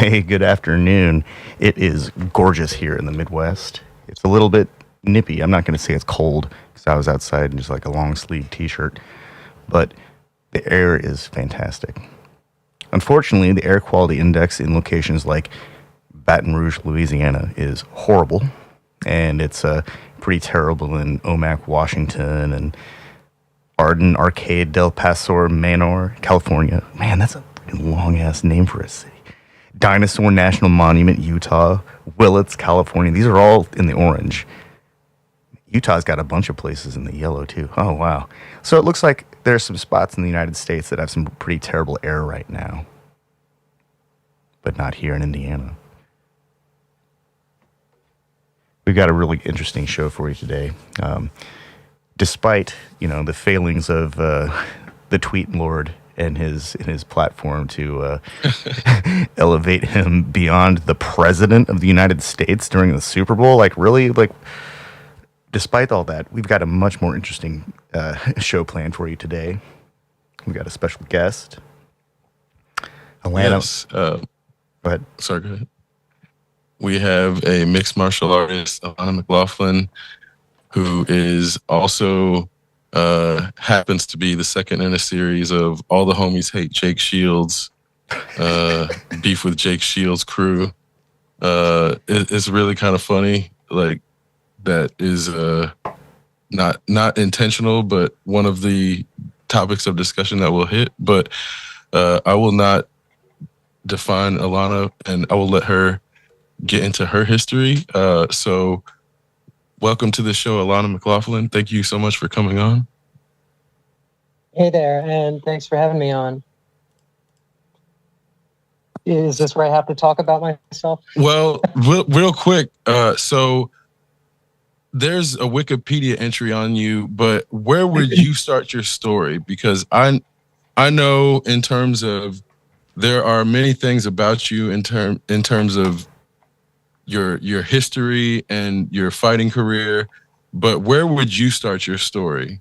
Hey, good afternoon. It is gorgeous here in the Midwest. It's a little bit nippy. I'm not going to say it's cold because I was outside in just like a long sleeve t shirt, but the air is fantastic. Unfortunately, the air quality index in locations like Baton Rouge, Louisiana is horrible, and it's pretty terrible in Omak, Washington, and Arden, Arcade, Del Paso, Manor, California. Man, that's a long ass name for a city. Dinosaur National Monument, Utah, Willits, California. These are all in the orange. Utah's got a bunch of places in the yellow too. Oh, wow. So it looks like there's some spots in the United States that have some pretty terrible air right now, but not here in Indiana. We've got a really interesting show for you today. Despite, the failings of the tweet lord and his platform to elevate him beyond the president of the United States during the Super Bowl, despite all that, we've got a much more interesting show planned for you today. We've got a special guest, Atlanta. Yes. Go ahead. Sorry, go ahead. We have a mixed martial artist, Alana McLaughlin, who is also happens to be the second in a series of All the Homies Hate Jake Shields, beef with Jake Shields' crew. It's really kind of funny. Like, that is not intentional, but one of the topics of discussion that we'll hit. But I will not define Alana, and I will let her get into her history. So welcome to the show, Alana McLaughlin. Thank you so much for coming on. Hey there, and thanks for having me on. Is this where I have to talk about myself? Well, real quick. So there's a Wikipedia entry on you, but where would you start your story? Because I know in terms of there are many things about you in terms of your history and your fighting career, but where would you start your story?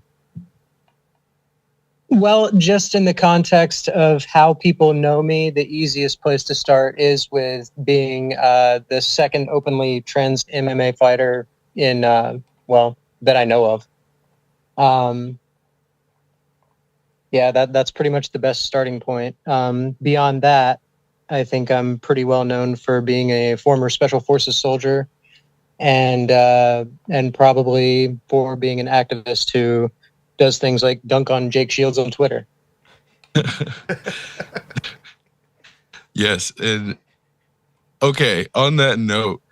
Well, just in the context of how people know me, the easiest place to start is with being the second openly trans MMA fighter in, that I know of. That's pretty much the best starting point. Beyond that, I think I'm pretty well known for being a former Special Forces soldier and probably for being an activist who does things like dunk on Jake Shields on Twitter. Yes. And okay, on that note,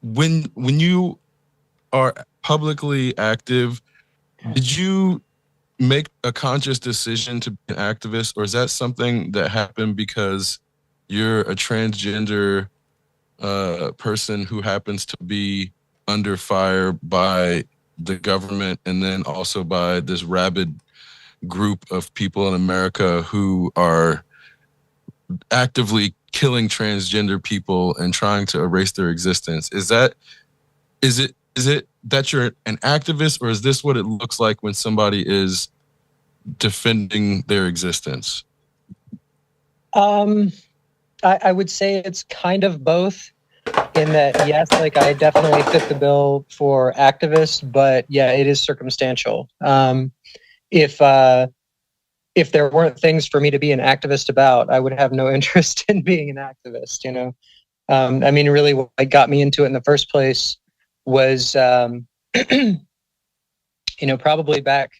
when you are publicly active, did you make a conscious decision to be an activist, or is that something that happened because you're a transgender person who happens to be under fire by the government and then also by this rabid group of people in America who are actively killing transgender people and trying to erase their existence? Is it that you're an activist, or is this what it looks like when somebody is defending their existence? I would say it's kind of both, in that, yes, like I definitely fit the bill for activist, but yeah, it is circumstantial. If there weren't things for me to be an activist about, I would have no interest in being an activist, really what got me into it in the first place was, probably back,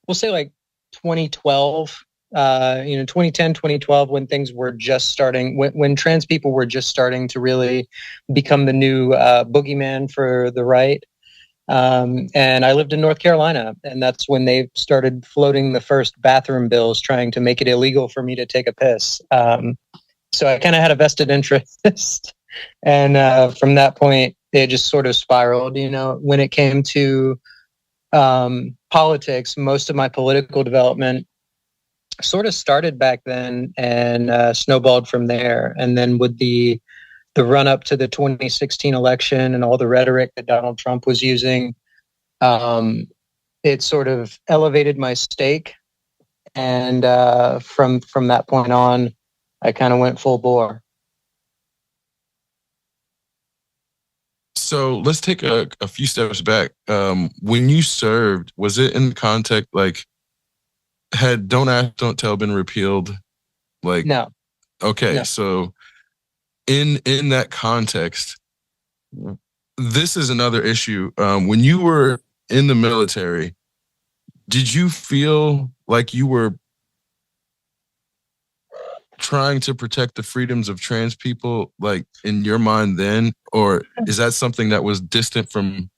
we'll say like 2012, 2010, 2012, when things were just starting, when trans people were just starting to really become the new boogeyman for the right. And I lived in North Carolina, and that's when they started floating the first bathroom bills trying to make it illegal for me to take a piss. So I kind of had a vested interest. And from that point, it just sort of spiraled. When it came to politics, most of my political development sort of started back then and snowballed from there. And then with the run up to the 2016 election and all the rhetoric that Donald Trump was using, it sort of elevated my stake. And from that point on, I kind of went full bore. So let's take a few steps back. When you served, was it in context like had Don't Ask, Don't Tell been repealed? Like, No. okay, No. so in that context, this is another issue. When you were in the military, did you feel like you were trying to protect the freedoms of trans people, like in your mind then, or is that something that was distant from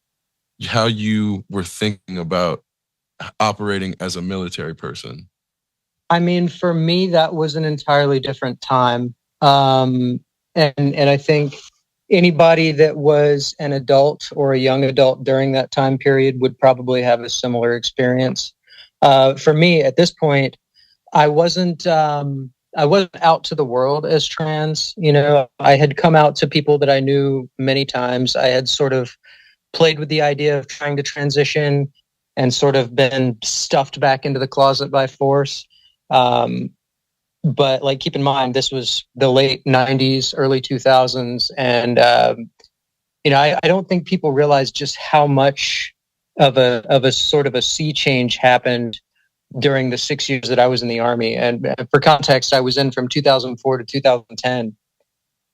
how you were thinking about operating as a military person? I mean, for me, that was an entirely different time. And I think anybody that was an adult or a young adult during that time period would probably have a similar experience. For me, at this point, I wasn't out to the world as trans. You know, I had come out to people that I knew many times. I had sort of played with the idea of trying to transition and sort of been stuffed back into the closet by force. Um, but like, keep in mind, this was the late 90s, early 2000s. And, you know, I don't think people realize just how much of a sort of a sea change happened during the 6 years that I was in the Army. And for context, I was in from 2004 to 2010.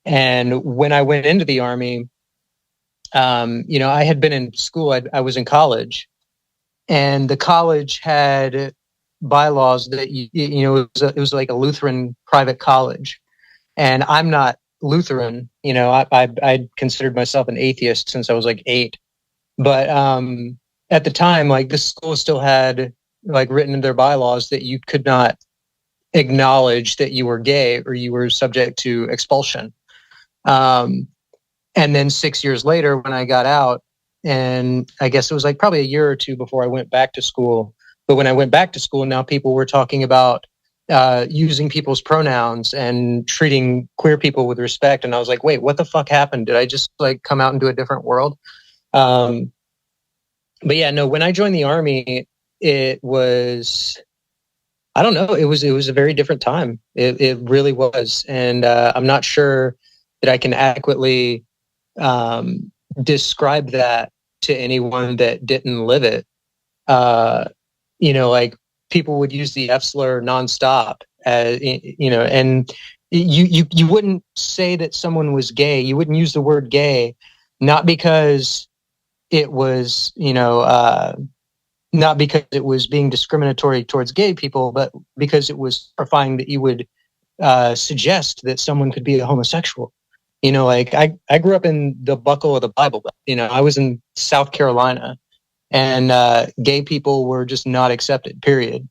And when I went into the Army, you know, I had been in school. I was in college, and the college had bylaws that you know, it was like a Lutheran private college, and I'm not Lutheran. You know, I considered myself an atheist since I was like 8. But at the time, like, the school still had like written in their bylaws that you could not acknowledge that you were gay or you were subject to expulsion. Um, and then 6 years later, when I got out, and I guess it was like probably a year or two before I went back to school. But when I went back to school, now people were talking about using people's pronouns and treating queer people with respect. And I was like, wait, what the fuck happened? Did I just like come out into a different world? But yeah, no, when I joined the Army, it was, I don't know, it was a very different time. It really was. And I'm not sure that I can adequately um, describe that to anyone that didn't live it. Uh, you know, like, people would use the F slur nonstop, you know, and you wouldn't say that someone was gay. You wouldn't use the word gay, not because it was, you know, not because it was being discriminatory towards gay people, but because it was horrifying that you would suggest that someone could be a homosexual. You know, like, I grew up in the buckle of the Bible Belt. You know, I was in South Carolina, and gay people were just not accepted, period.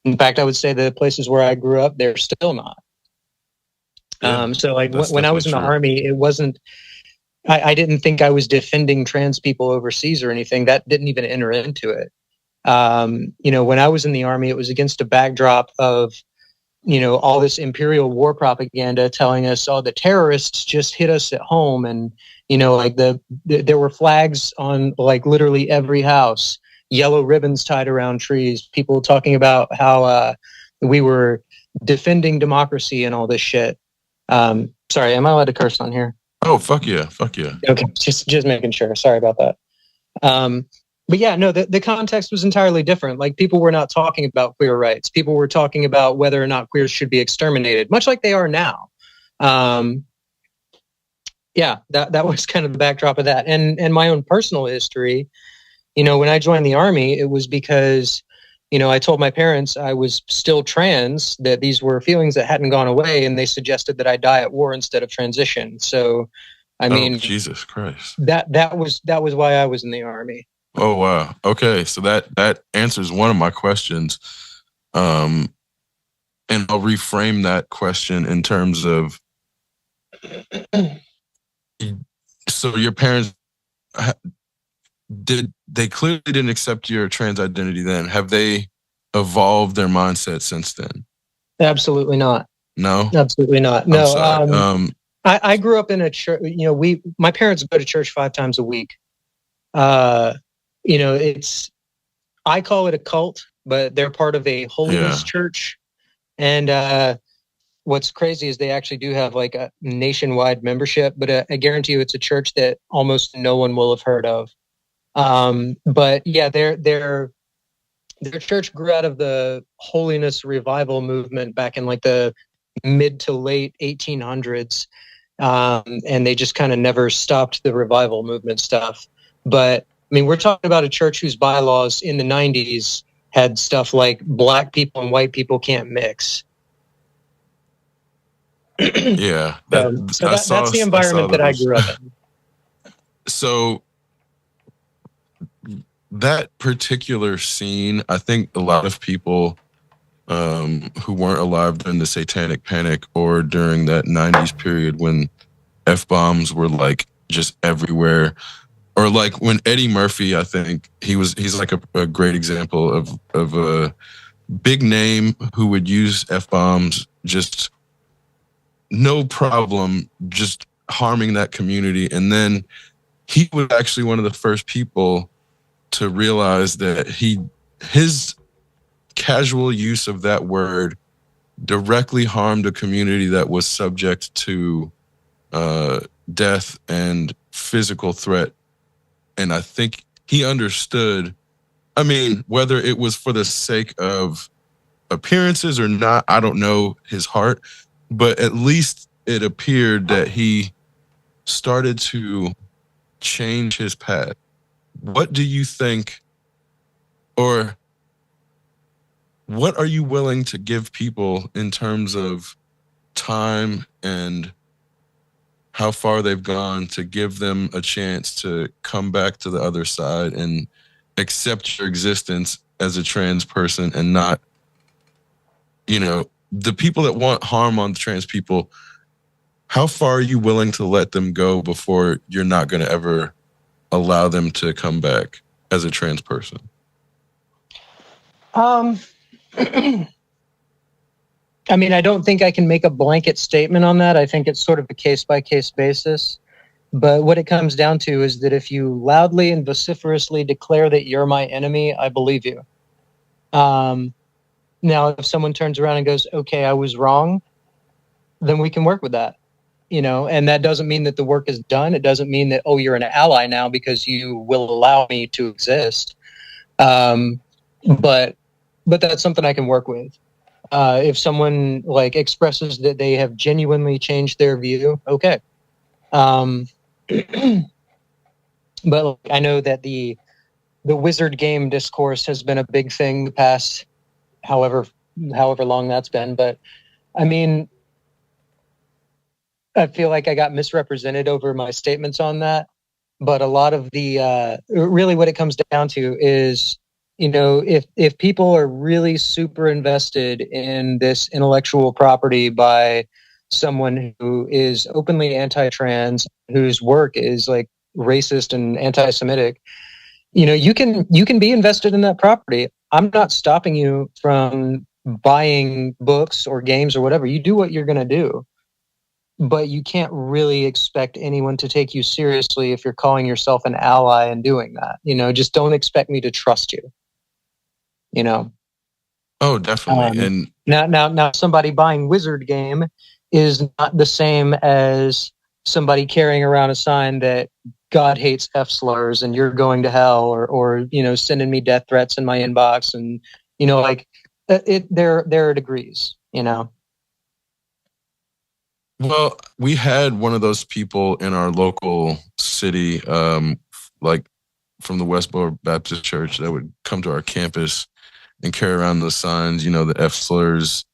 In fact, I would say the places where I grew up, they're still not. Yeah, So like, that's when I was in the true. Army, it wasn't, I didn't think I was defending trans people overseas or anything. That didn't even enter into it. You know, when I was in the Army, it was against a backdrop of, you know, all this imperial war propaganda telling us, oh, the terrorists just hit us at home. And, you know, like, there were flags on like literally every house, yellow ribbons tied around trees, people talking about how we were defending democracy and all this shit. Sorry, am I allowed to curse on here? Oh, fuck yeah. Fuck yeah. Okay, just making sure. Sorry about that. But yeah, no, the context was entirely different. Like, people were not talking about queer rights. People were talking about whether or not queers should be exterminated, much like they are now. Yeah, that was kind of the backdrop of that. And my own personal history, you know, when I joined the Army, it was because, you know, I told my parents I was still trans, that these were feelings that hadn't gone away, and they suggested that I die at war instead of transition. So, I mean, Jesus Christ. that was why I was in the Army. Oh wow. Okay, so that answers one of my questions. And I'll reframe that question in terms of, so your parents they clearly didn't accept your trans identity then. Have they evolved their mindset since then? Absolutely not. No? Absolutely not. I'm No. sorry. I grew up in a church. You know, my parents go to church 5 times a week. You know, I call it a cult, but they're part of a holiness church. And what's crazy is they actually do have like a nationwide membership, but I guarantee you it's a church that almost no one will have heard of. But yeah, their church grew out of the holiness revival movement back in like the mid to late 1800s. And they just kind of never stopped the revival movement stuff. But I mean, we're talking about a church whose bylaws in the 90s had stuff like black people and white people can't mix. Yeah, That's the environment that I grew up in. So that particular scene, I think a lot of people who weren't alive during the Satanic Panic or during that 90s period when F-bombs were like just everywhere, or like when Eddie Murphy, I think he's like a great example of a big name who would use F-bombs just no problem, just harming that community. And then he was actually one of the first people to realize that his casual use of that word directly harmed a community that was subject to death and physical threat. And I think he understood, I mean, whether it was for the sake of appearances or not, I don't know his heart, but at least it appeared that he started to change his path. What do you think, or what are you willing to give people in terms of time and how far they've gone to give them a chance to come back to the other side and accept your existence as a trans person and not, you know, the people that want harm on the trans people, how far are you willing to let them go before you're not going to ever allow them to come back as a trans person? I mean, I don't think I can make a blanket statement on that. I think it's sort of a case-by-case basis. But what it comes down to is that if you loudly and vociferously declare that you're my enemy, I believe you. Now, if someone turns around and goes, okay, I was wrong, then we can work with that. You know, and that doesn't mean that the work is done. It doesn't mean that, oh, you're an ally now because you will allow me to exist. But that's something I can work with. If someone like expresses that they have genuinely changed their view, okay. But I know that the wizard game discourse has been a big thing the past however long that's been. But I mean, I feel like I got misrepresented over my statements on that. But a lot of the really what it comes down to is, you know, if people are really super invested in this intellectual property by someone who is openly anti-trans, whose work is like racist and anti-Semitic, you know, you can be invested in that property. I'm not stopping you from buying books or games or whatever. You do what you're going to do. But you can't really expect anyone to take you seriously if you're calling yourself an ally and doing that. You know, just don't expect me to trust you. You know. Oh, definitely. And now, somebody buying Wizard Game is not the same as somebody carrying around a sign that God hates F slurs and you're going to hell, or you know, sending me death threats in my inbox, and you know, like there are degrees. You know. well, we had one of those people in our local city, like from the Westboro Baptist Church, that would come to our campus and carry around the signs, you know, the F slurs,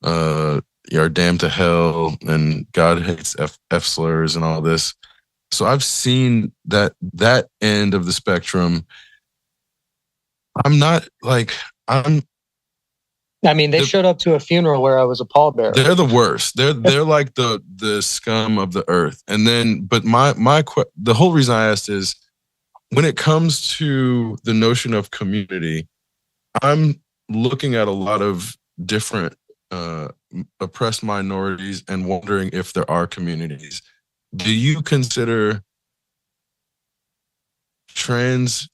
you're damned to hell, and God hates F slurs and all this. So I've seen that end of the spectrum. I'm not like I mean, they showed up to a funeral where I was a pallbearer. They're the worst. They're like the scum of the earth. And then, but the whole reason I asked is, when it comes to the notion of community, I'm looking at a lot of different oppressed minorities and wondering if there are communities. Do you consider trans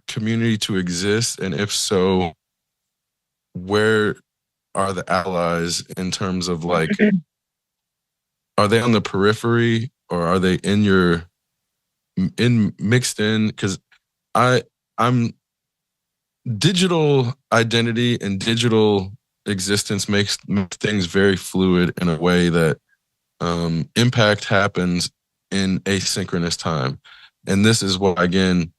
community to exist? And if so, where are the allies in terms of like, are they on the periphery or are they in mixed in? Because I'm digital identity and digital existence makes things very fluid in a way that impact happens in asynchronous time. And this is why, again,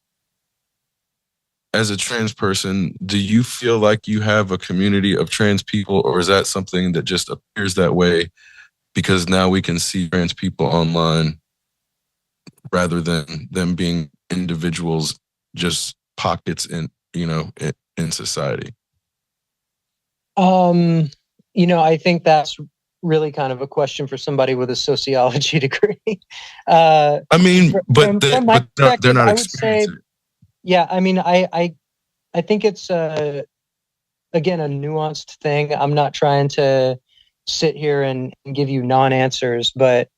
as a trans person, do you feel like you have a community of trans people, or is that something that just appears that way because now we can see trans people online rather than them being individuals, just pockets in society? I think that's really kind of a question for somebody with a sociology degree. I mean, from my they're perspective, not I would say, experiencing it. yeah, I mean, I think it's again a nuanced thing. I'm not trying to sit here and give you non-answers, but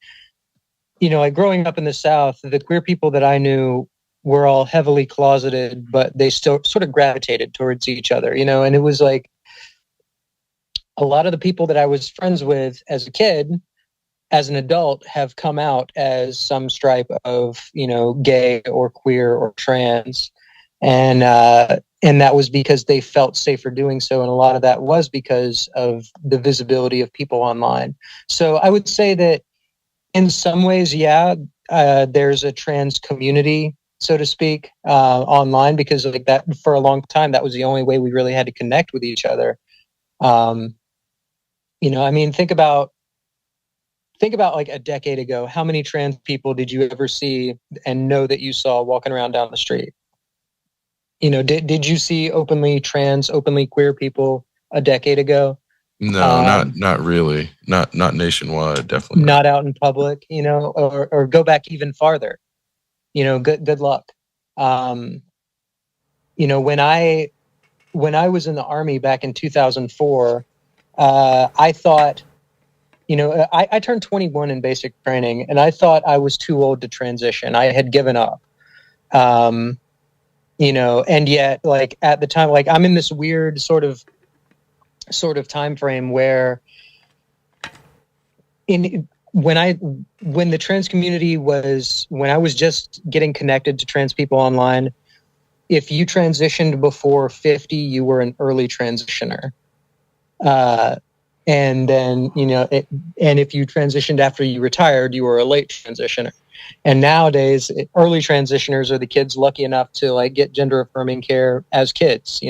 like growing up in the South, the queer people that I knew were all heavily closeted, but they still sort of gravitated towards each other, and it was like a lot of the people that I was friends with as a kid, as an adult, have come out as some stripe of, gay or queer or trans. And that was because they felt safer doing so. And a lot of that was because of the visibility of people online. So I would say that in some ways, yeah, there's a trans community, so to speak, online, because like that for a long time, that was the only way we really had to connect with each other. Um, I mean, think about like a decade ago, how many trans people did you ever see and know that you saw walking around down the street? Did you see openly trans, openly queer people a decade ago? No, not really. Not nationwide, definitely not. Not out in public, or go back even farther. Good luck. When I was in the Army back in 2004, I thought, I turned 21 in basic training, and I thought I was too old to transition. I had given up. And yet, like at the time, like I'm in this weird sort of time frame where when the trans community when I was just getting connected to trans people online, if you transitioned before 50, you were an early transitioner. And then, and if you transitioned after you retired, you were a late transitioner. And nowadays, early transitioners are the kids lucky enough to like get gender affirming care as kids,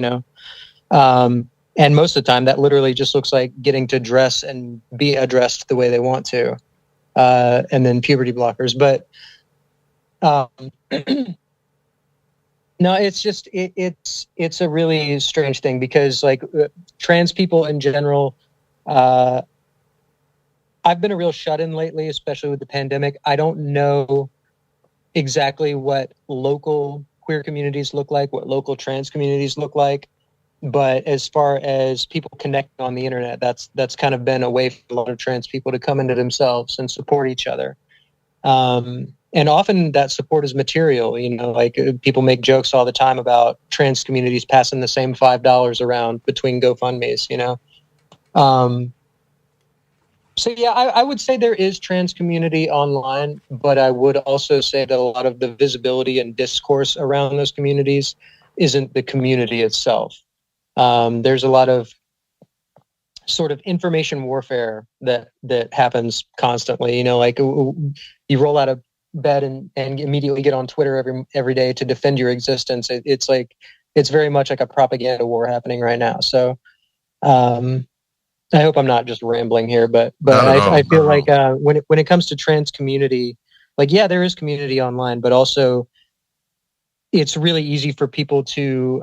and most of the time that literally just looks like getting to dress and be addressed the way they want to. And then puberty blockers. But no, it's just, it's a really strange thing because like trans people in general, I've been a real shut-in lately, especially with the pandemic. I don't know exactly what local queer communities look like, what local trans communities look like. But as far as people connecting on the internet, that's kind of been a way for a lot of trans people to come into themselves and support each other. And often that support is material, like people make jokes all the time about trans communities passing the same $5 around between GoFundMes, So yeah, I would say there is trans community online, but I would also say that a lot of the visibility and discourse around those communities isn't the community itself. There's a lot of sort of information warfare that happens constantly. Like you roll out of bed and immediately get on Twitter every day to defend your existence. It's like it's very much like a propaganda war happening right now. So I hope I'm not just rambling here, but I feel like when it comes to trans community, like yeah, there is community online, but also it's really easy for people to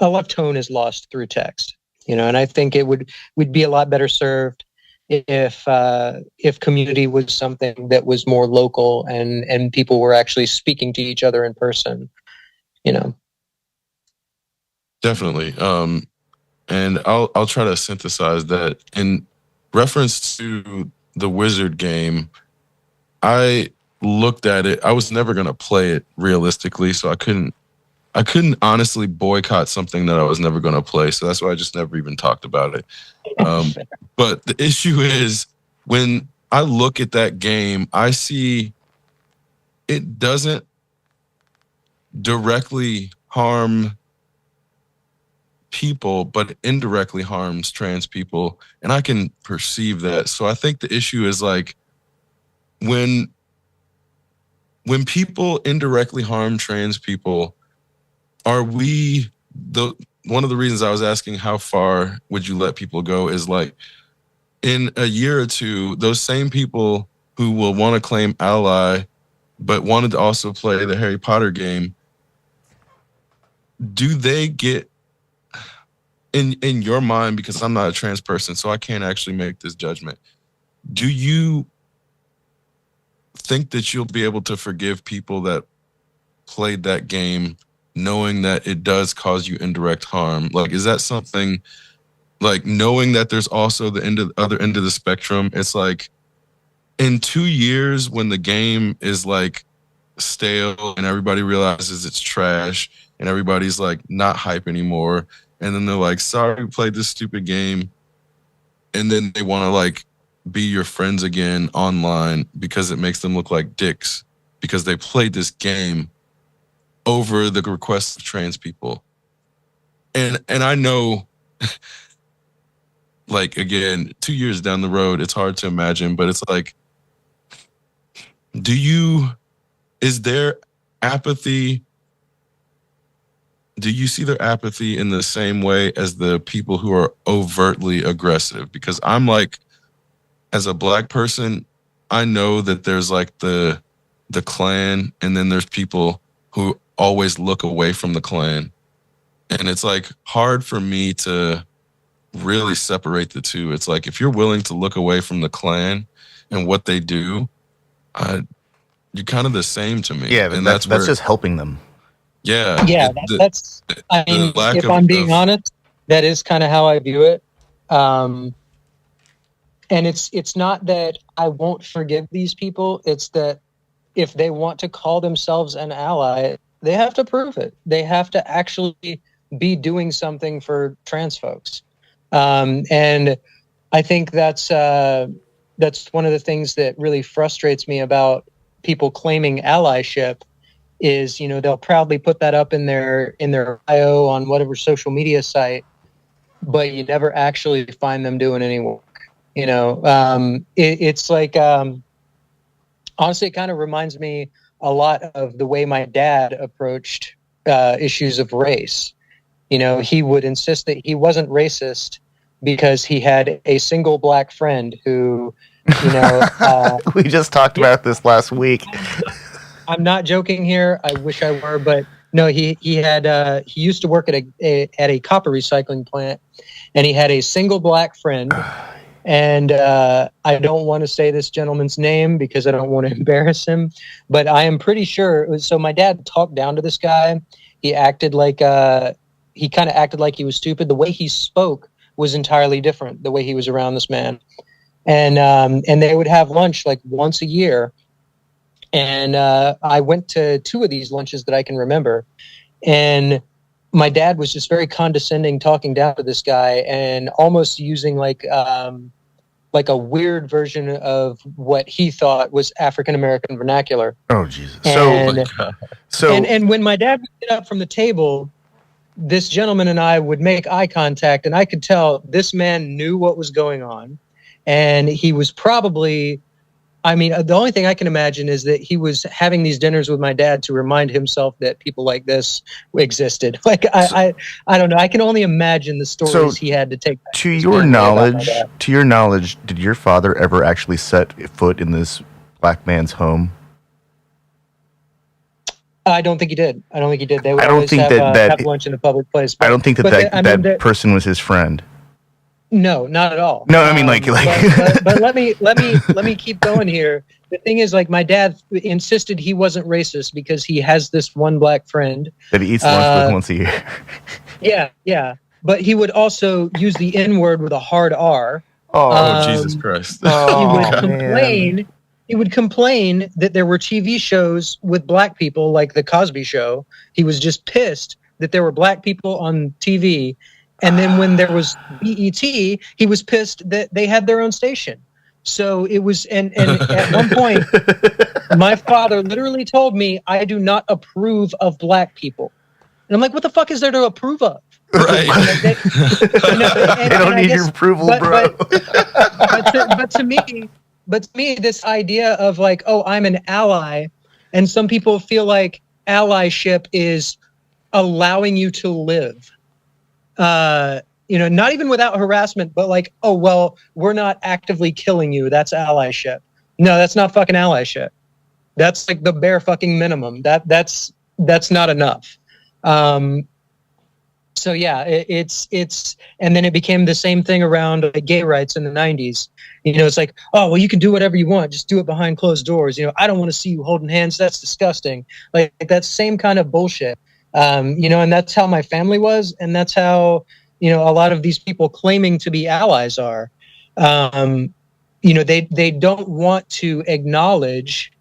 a lot of tone is lost through text, and I think it would be a lot better served if community was something that was more local and people were actually speaking to each other in person, Definitely. And I'll try to synthesize that in reference to the Wizard game. I looked at it. I was never going to play it realistically, so I couldn't I couldn't honestly boycott something that I was never going to play, so that's why I just never even talked about it. But the issue is when I look at that game, I see it doesn't directly harm people, but it indirectly harms trans people, and I can perceive that. So I think the issue is like when people indirectly harm trans people, are we the one of the reasons I was asking how far would you let people go is like in a year or two, those same people who will want to claim ally but wanted to also play the Harry Potter game, do they get in your mind, because I'm not a trans person, so I can't actually make this judgment. Do you think that you'll be able to forgive people that played that game knowing that it does cause you indirect harm? Like, is that something like knowing that there's also the other end of the spectrum? It's like in 2 years when the game is like stale and everybody realizes it's trash and everybody's like not hype anymore, and then they're like, sorry, we played this stupid game, and then they want to like be your friends again online because it makes them look like dicks because they played this game over the requests of trans people. And I know like, again, 2 years down the road, it's hard to imagine, but it's like, is there apathy? Do you see their apathy in the same way as the people who are overtly aggressive? Because I'm like, as a Black person, I know that there's like the Klan, and then there's people who always look away from the Klan. And it's like hard for me to really separate the two. It's like, if you're willing to look away from the Klan and what they do, you're kind of the same to me. Yeah, but and that's just helping them. Yeah. Yeah, that's, I mean, if I'm being honest, that is kind of how I view it. And it's not that I won't forgive these people. It's that if they want to call themselves an ally, they have to prove it. They have to actually be doing something for trans folks. And I think that's one of the things that really frustrates me about people claiming allyship is, you know, they'll proudly put that up in their bio on whatever social media site, but you never actually find them doing any work. You know, it's like, honestly, it kind of reminds me a lot of the way my dad approached issues of race. You know, he would insist that he wasn't racist because he had a single Black friend who, you know, we just talked about this last week. I'm not joking here. I wish I were, but no, he used to work at a copper recycling plant, and he had a single Black friend. And I don't want to say this gentleman's name because I don't want to embarrass him, but I am pretty sure. So my dad talked down to this guy. He acted like he kind of acted like he was stupid. The way he spoke was entirely different. The way he was around this man, and they would have lunch like once a year. And I went to 2 of these lunches that I can remember. And my dad was just very condescending, talking down to this guy and almost using like a weird version of what he thought was African-American vernacular. Oh, Jesus. And when my dad would get up from the table, this gentleman and I would make eye contact, and I could tell this man knew what was going on. And he was probably... I mean, the only thing I can imagine is that he was having these dinners with my dad to remind himself that people like this existed. Like, I don't know. I can only imagine the stories he had to take. To your knowledge, did your father ever actually set foot in this Black man's home? I don't think he did. They would always have lunch in a public place. But, I don't think that person was his friend. No, not at all. No, I mean, but let me keep going here. The thing is, like, my dad insisted he wasn't racist because he has this one Black friend that he eats lunch with once a year. Yeah. But he would also use the N-word with a hard R. Oh, Jesus Christ! He would complain. he would complain that there were TV shows with black people, like the Cosby Show. He was just pissed that there were black people on TV. And then when there was BET, he was pissed that they had their own station. So it was, and at one point, my father literally told me, "I do not approve of black people." And I'm like, what the fuck is there to approve of? Right. They don't need your approval, bro. But to me, this idea of like, oh, I'm an ally, and some people feel like allyship is allowing you to live. Not even without harassment, but like, oh, well, we're not actively killing you. That's allyship. No, that's not fucking allyship. That's like the bare fucking minimum. That's not enough. So yeah, it's and then it became the same thing around gay rights in the 90s. It's like, oh, well, you can do whatever you want, just do it behind closed doors. I don't want to see you holding hands. That's disgusting. Like that same kind of bullshit. And that's how my family was, and that's how a lot of these people claiming to be allies are. They don't want to acknowledge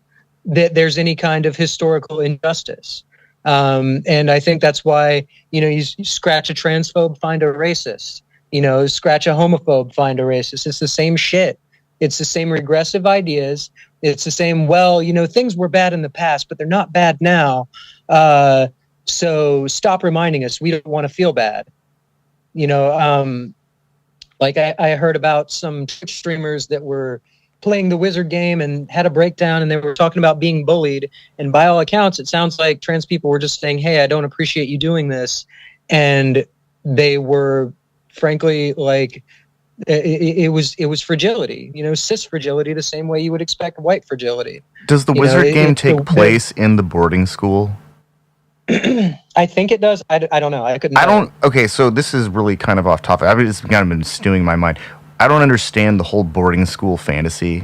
that there's any kind of historical injustice. And I think that's why, you scratch a transphobe, find a racist, scratch a homophobe, find a racist. It's the same shit. It's the same regressive ideas. It's the same, well, things were bad in the past, but they're not bad now. So stop reminding us. We don't want to feel bad. Like I heard about some Twitch streamers that were playing the wizard game and had a breakdown, and they were talking about being bullied. And by all accounts, it sounds like trans people were just saying, hey, I don't appreciate you doing this. And they were frankly like, it was fragility, cis fragility, the same way you would expect white fragility. Does the wizard game take place in the boarding school? I think it does. I don't know. Okay, so this is really kind of off topic. It's kind of been stewing in my mind. I don't understand the whole boarding school fantasy.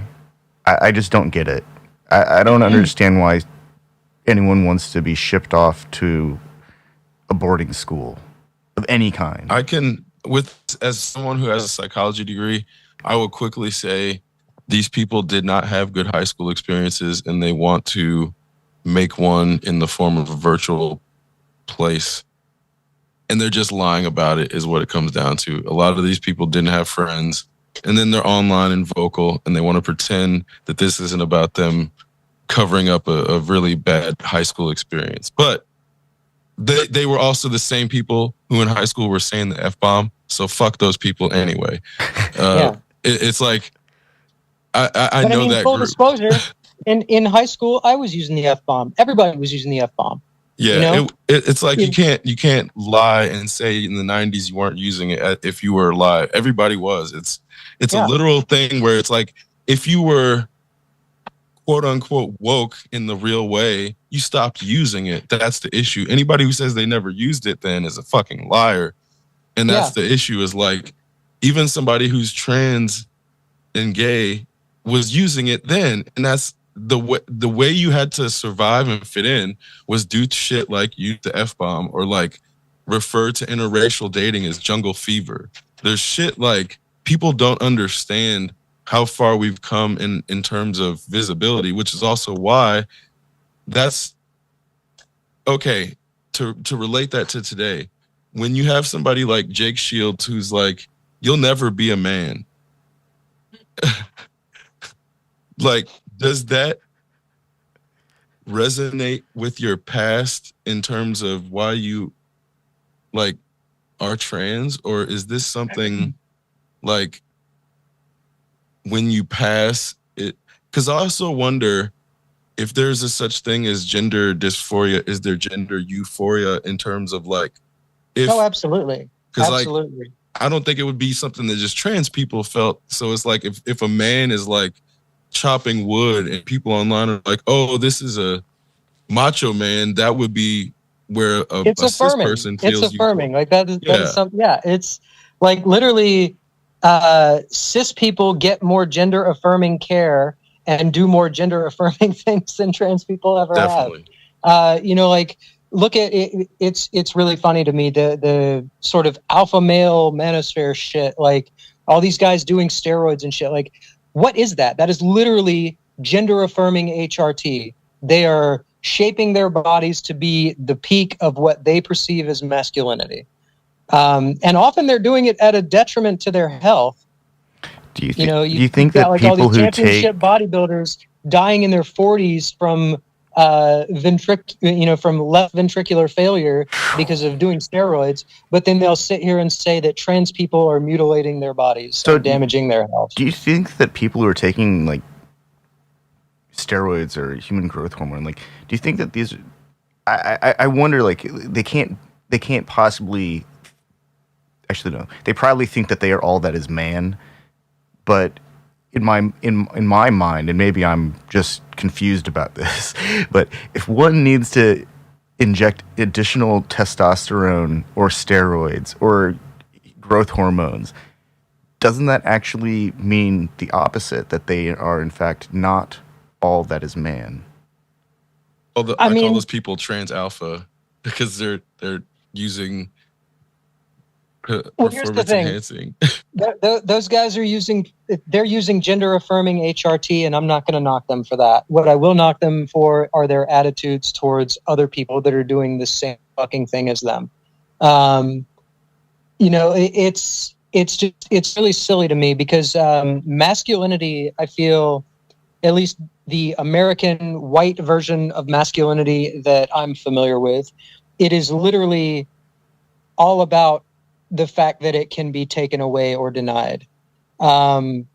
I just don't get it. I don't understand why anyone wants to be shipped off to a boarding school of any kind. As someone who has a psychology degree, I will quickly say these people did not have good high school experiences, and they want to make one in the form of a virtual place. And they're just lying about it is what it comes down to. A lot of these people didn't have friends, and then they're online and vocal, and they want to pretend that this isn't about them covering up a really bad high school experience. But they were also the same people who in high school were saying the F-bomb, so fuck those people anyway. It's like, I know that full group. Disclosure, in high school, I was using the F-bomb. Everybody was using the F-bomb. Yeah, it's like you can't lie and say in the 90s you weren't using it if you were alive. Everybody was. It's a literal thing where it's like if you were quote unquote woke in the real way, you stopped using it. That's the issue. Anybody who says they never used it then is a fucking liar. And that's the issue, is like even somebody who's trans and gay was using it then, and that's the way you had to survive and fit in was do shit like use the F-bomb or like refer to interracial dating as jungle fever. There's shit like people don't understand how far we've come in terms of visibility, which is also why that's okay to relate that to today. When you have somebody like Jake Shields who's like, you'll never be a man. Like, does that resonate with your past in terms of why you like are trans, or is this something like when you pass it? Because I also wonder if there's a such thing as gender dysphoria. Is there gender euphoria in terms of like if? Oh, absolutely. Because absolutely. Like I don't think it would be something that just trans people felt. So it's like if a man is like chopping wood and people online are like, oh, this is a macho man, that would be where a cis person feels. It's affirming. Like that is something. Yeah, it's like literally cis people get more gender affirming care and do more gender affirming things than trans people ever Definitely. have. Like look at it. It's really funny to me, the sort of alpha male manosphere shit, like all these guys doing steroids and shit. Like, what is that? That is literally gender affirming HRT. They are shaping their bodies to be the peak of what they perceive as masculinity. And often they're doing it at a detriment to their health. Do you You know, do you you've think got that like all people these who take championship bodybuilders dying in their 40s from from left ventricular failure because of doing steroids, but then they'll sit here and say that trans people are mutilating their bodies So and damaging their health. do you think that people who are taking like steroids or human growth hormone, like, do you think that these? I wonder, like, they can't possibly. Actually, no. They probably think that they are all that is man, but in my mind, and maybe I'm just confused about this, but if one needs to inject additional testosterone or steroids or growth hormones, doesn't that actually mean the opposite, that they are in fact not all that is man? I call those people trans alpha because they're using performance enhancing. Those guys are using gender affirming HRT, and I'm not going to knock them for that. What I will knock them for are their attitudes towards other people that are doing the same fucking thing as them. It's really silly to me because masculinity, I feel, at least the American white version of masculinity that I'm familiar with, it is literally all about the fact that it can be taken away or denied. When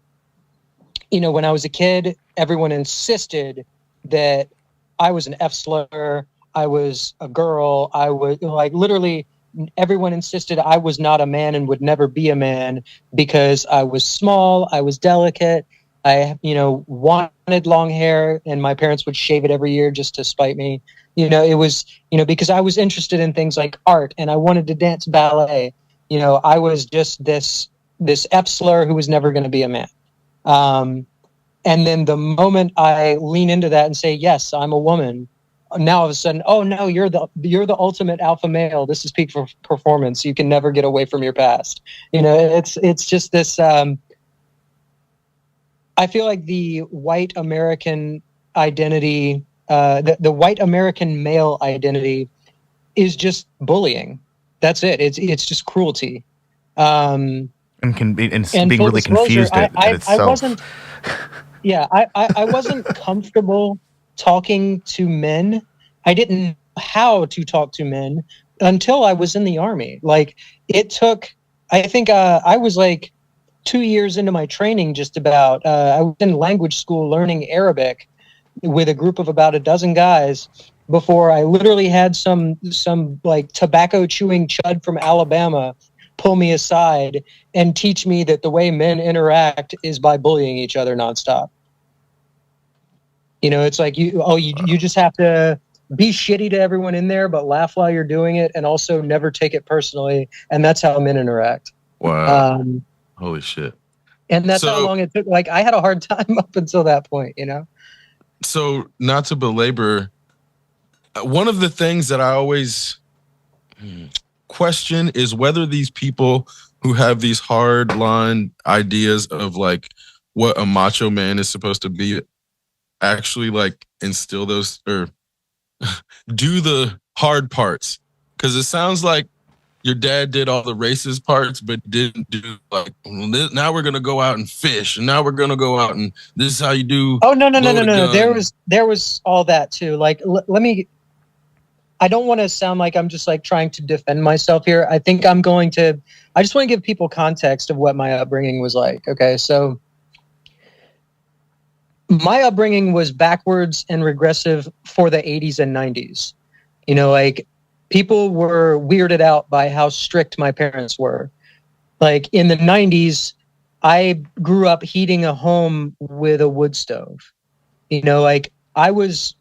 I was a kid, everyone insisted that I was an F slur, I was a girl, I was literally everyone insisted I was not a man and would never be a man because I was small, I was delicate, I wanted long hair, and my parents would shave it every year just to spite me. It was because I was interested in things like art and I wanted to dance ballet. I was just this F slur who was never going to be a man. And then the moment I lean into that and say, yes, I'm a woman, now all of a sudden, oh no, you're the ultimate alpha male. This is peak performance. You can never get away from your past. It's just this. I feel like the white American identity, the white American male identity, is just bullying. That's it. It's just cruelty. And being really confused at itself. I wasn't. Yeah, I wasn't comfortable talking to men. I didn't know how to talk to men until I was in the Army. Like, it took, I think I was like 2 years into my training, just about. I was in language school learning Arabic with a group of about a dozen guys before I literally had some like tobacco chewing chud from Alabama pull me aside and teach me that the way men interact is by bullying each other nonstop. It's like you just have to be shitty to everyone in there, but laugh while you're doing it, and also never take it personally. And that's how men interact. Wow. Holy shit. And that's how long it took. Like, I had a hard time up until that point, So not to belabor, one of the things that I always question is whether these people who have these hard line ideas of like what a macho man is supposed to be actually like instill those or do the hard parts. Because it sounds like your dad did all the racist parts, but didn't do like, now we're going to go out and fish, and now we're going to go out and this is how you do. Oh, no. There was all that too. Like, let me, I don't want to sound like I'm just like trying to defend myself here. I think I just want to give people context of what my upbringing was like. Okay. So my upbringing was backwards and regressive for the 80s and 90s. Like, people were weirded out by how strict my parents were. Like, in the 90s, I grew up heating a home with a wood stove. Like, I was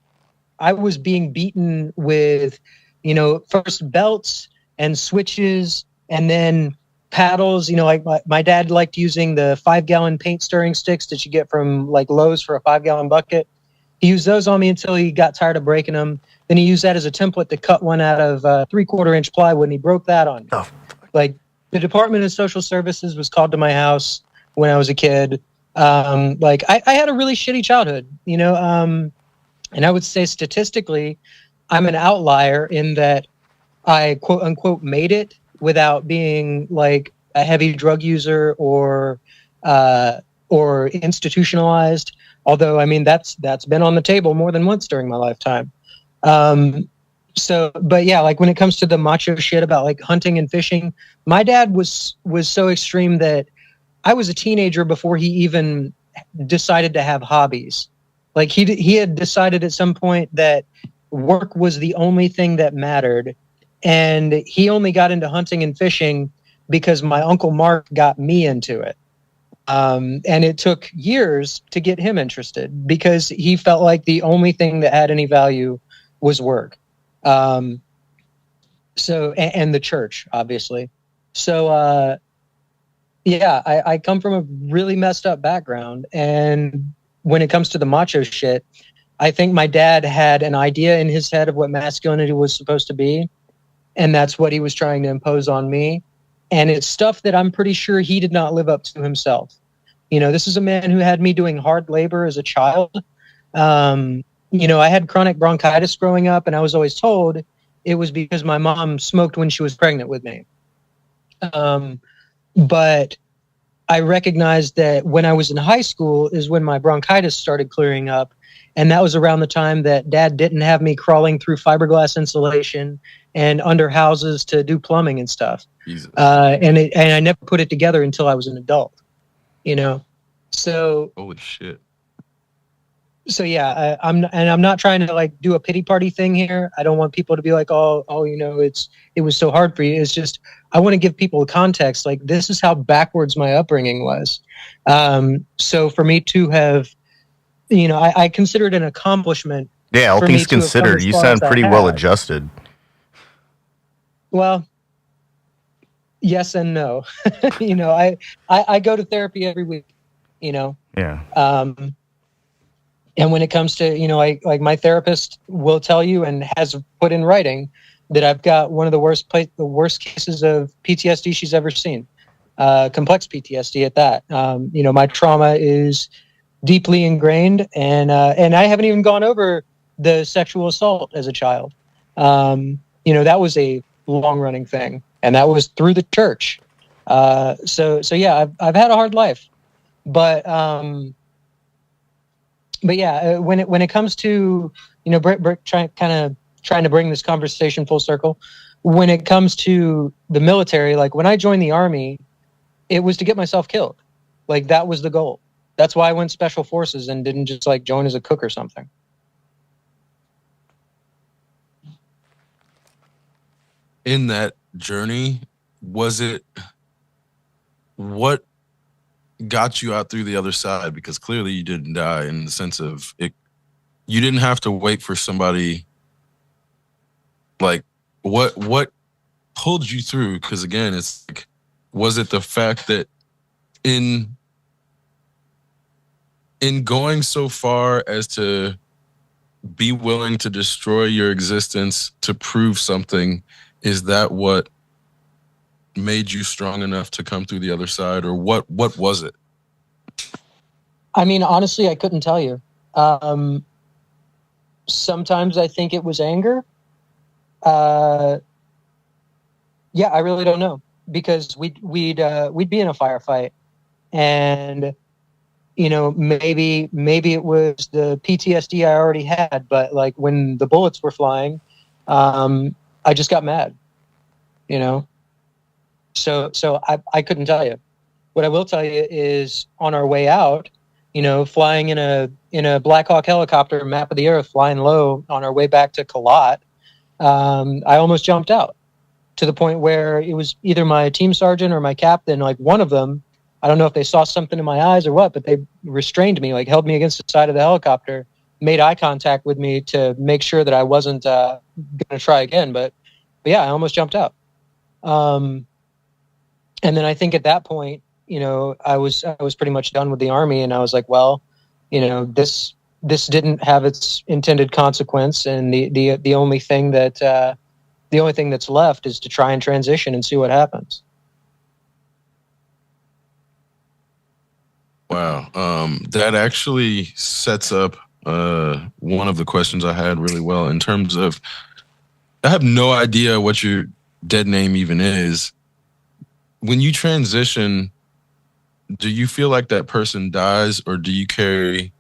being beaten with, first belts and switches and then paddles. Like my dad liked using the 5-gallon paint stirring sticks that you get from like Lowe's for a 5-gallon bucket. He used those on me until he got tired of breaking them. Then he used that as a template to cut one out of 3/4 inch plywood, and he broke that on me. Oh. Like, the Department of Social Services was called to my house when I was a kid. Like I had a really shitty childhood, you know, and I would say statistically, I'm an outlier in that I quote unquote made it without being like a heavy drug user or institutionalized. Although I mean that's been on the table more than once during my lifetime. Um, but yeah, like when it comes to the macho shit about like hunting and fishing, my dad was so extreme that I was a teenager before he even decided to have hobbies. Like he had decided at some point that work was the only thing that mattered, and he only got into hunting and fishing because my uncle Mark got me into it. And it took years to get him interested because he felt like the only thing that had any value was work. Um, and the church, obviously. So yeah, I come from a really messed up background, and when it comes to the macho shit, I think my dad had an idea in his head of what masculinity was supposed to be, and that's what he was trying to impose on me. And it's stuff that I'm pretty sure he did not live up to himself. You know, this is a man who had me doing hard labor as a child. You know, I had chronic bronchitis growing up, and I was always told it was because my mom smoked when she was pregnant with me. But I recognized that when I was in high school is when my bronchitis started clearing up. And that was around the time that dad didn't have me crawling through fiberglass insulation and under houses to do plumbing and stuff. And I never put it together until I was an adult, you know? So, Holy shit. so yeah, I'm not trying to like do a pity party thing here. I don't want people to be like, oh, you know, it was so hard for you. It's just I want to give people a context. Like this is how backwards my upbringing was. So for me to have, you know, I consider it an accomplishment. Yeah, all for things me to have come considered, as you far sound as I pretty well have. adjusted. Well, yes and no. You know, I go to therapy every week. You know, Yeah. And when it comes to, you know, like my therapist will tell you and has put in writing that I've got one of the worst cases of PTSD she's ever seen, complex PTSD at that. You know, my trauma is deeply ingrained, and I haven't even gone over the sexual assault as a child. You know, that was a long running thing, and that was through the church. So yeah, I've had a hard life, but yeah, when it comes to, you know, trying to bring this conversation full circle, when it comes to the military, like when I joined the army, it was to get myself killed. Like that was the goal. That's why I went special forces and didn't just like join as a cook or something. In that journey, was it what got you out through the other side? Because clearly you didn't die in the sense of it. You didn't have to wait for somebody. Like what pulled you through? Because again, it's like, was it the fact that in going so far as to be willing to destroy your existence to prove something, is that what made you strong enough to come through the other side, or what was it? I mean, honestly, I couldn't tell you. Sometimes I think it was anger. Yeah, I really don't know, because we'd be in a firefight, and you know, maybe it was the PTSD I already had, but like when the bullets were flying, I just got mad, you know. So I couldn't tell you. What I will tell you is on our way out, you know, flying in a Black Hawk helicopter, map of the earth, flying low on our way back to Kalat, I almost jumped out, to the point where it was either my team sergeant or my captain, like one of them. I don't know if they saw something in my eyes or what, but they restrained me, like held me against the side of the helicopter, made eye contact with me to make sure that I wasn't going to try again. But yeah, I almost jumped out. And then I think at that point, you know, I was pretty much done with the army, and I was like, well, you know, this didn't have its intended consequence, and the only thing that's left is to try and transition and see what happens. Wow. That actually sets up one of the questions I had really well in terms of, I have no idea what your dead name even is. When you transition, do you feel like that person dies, or do you carry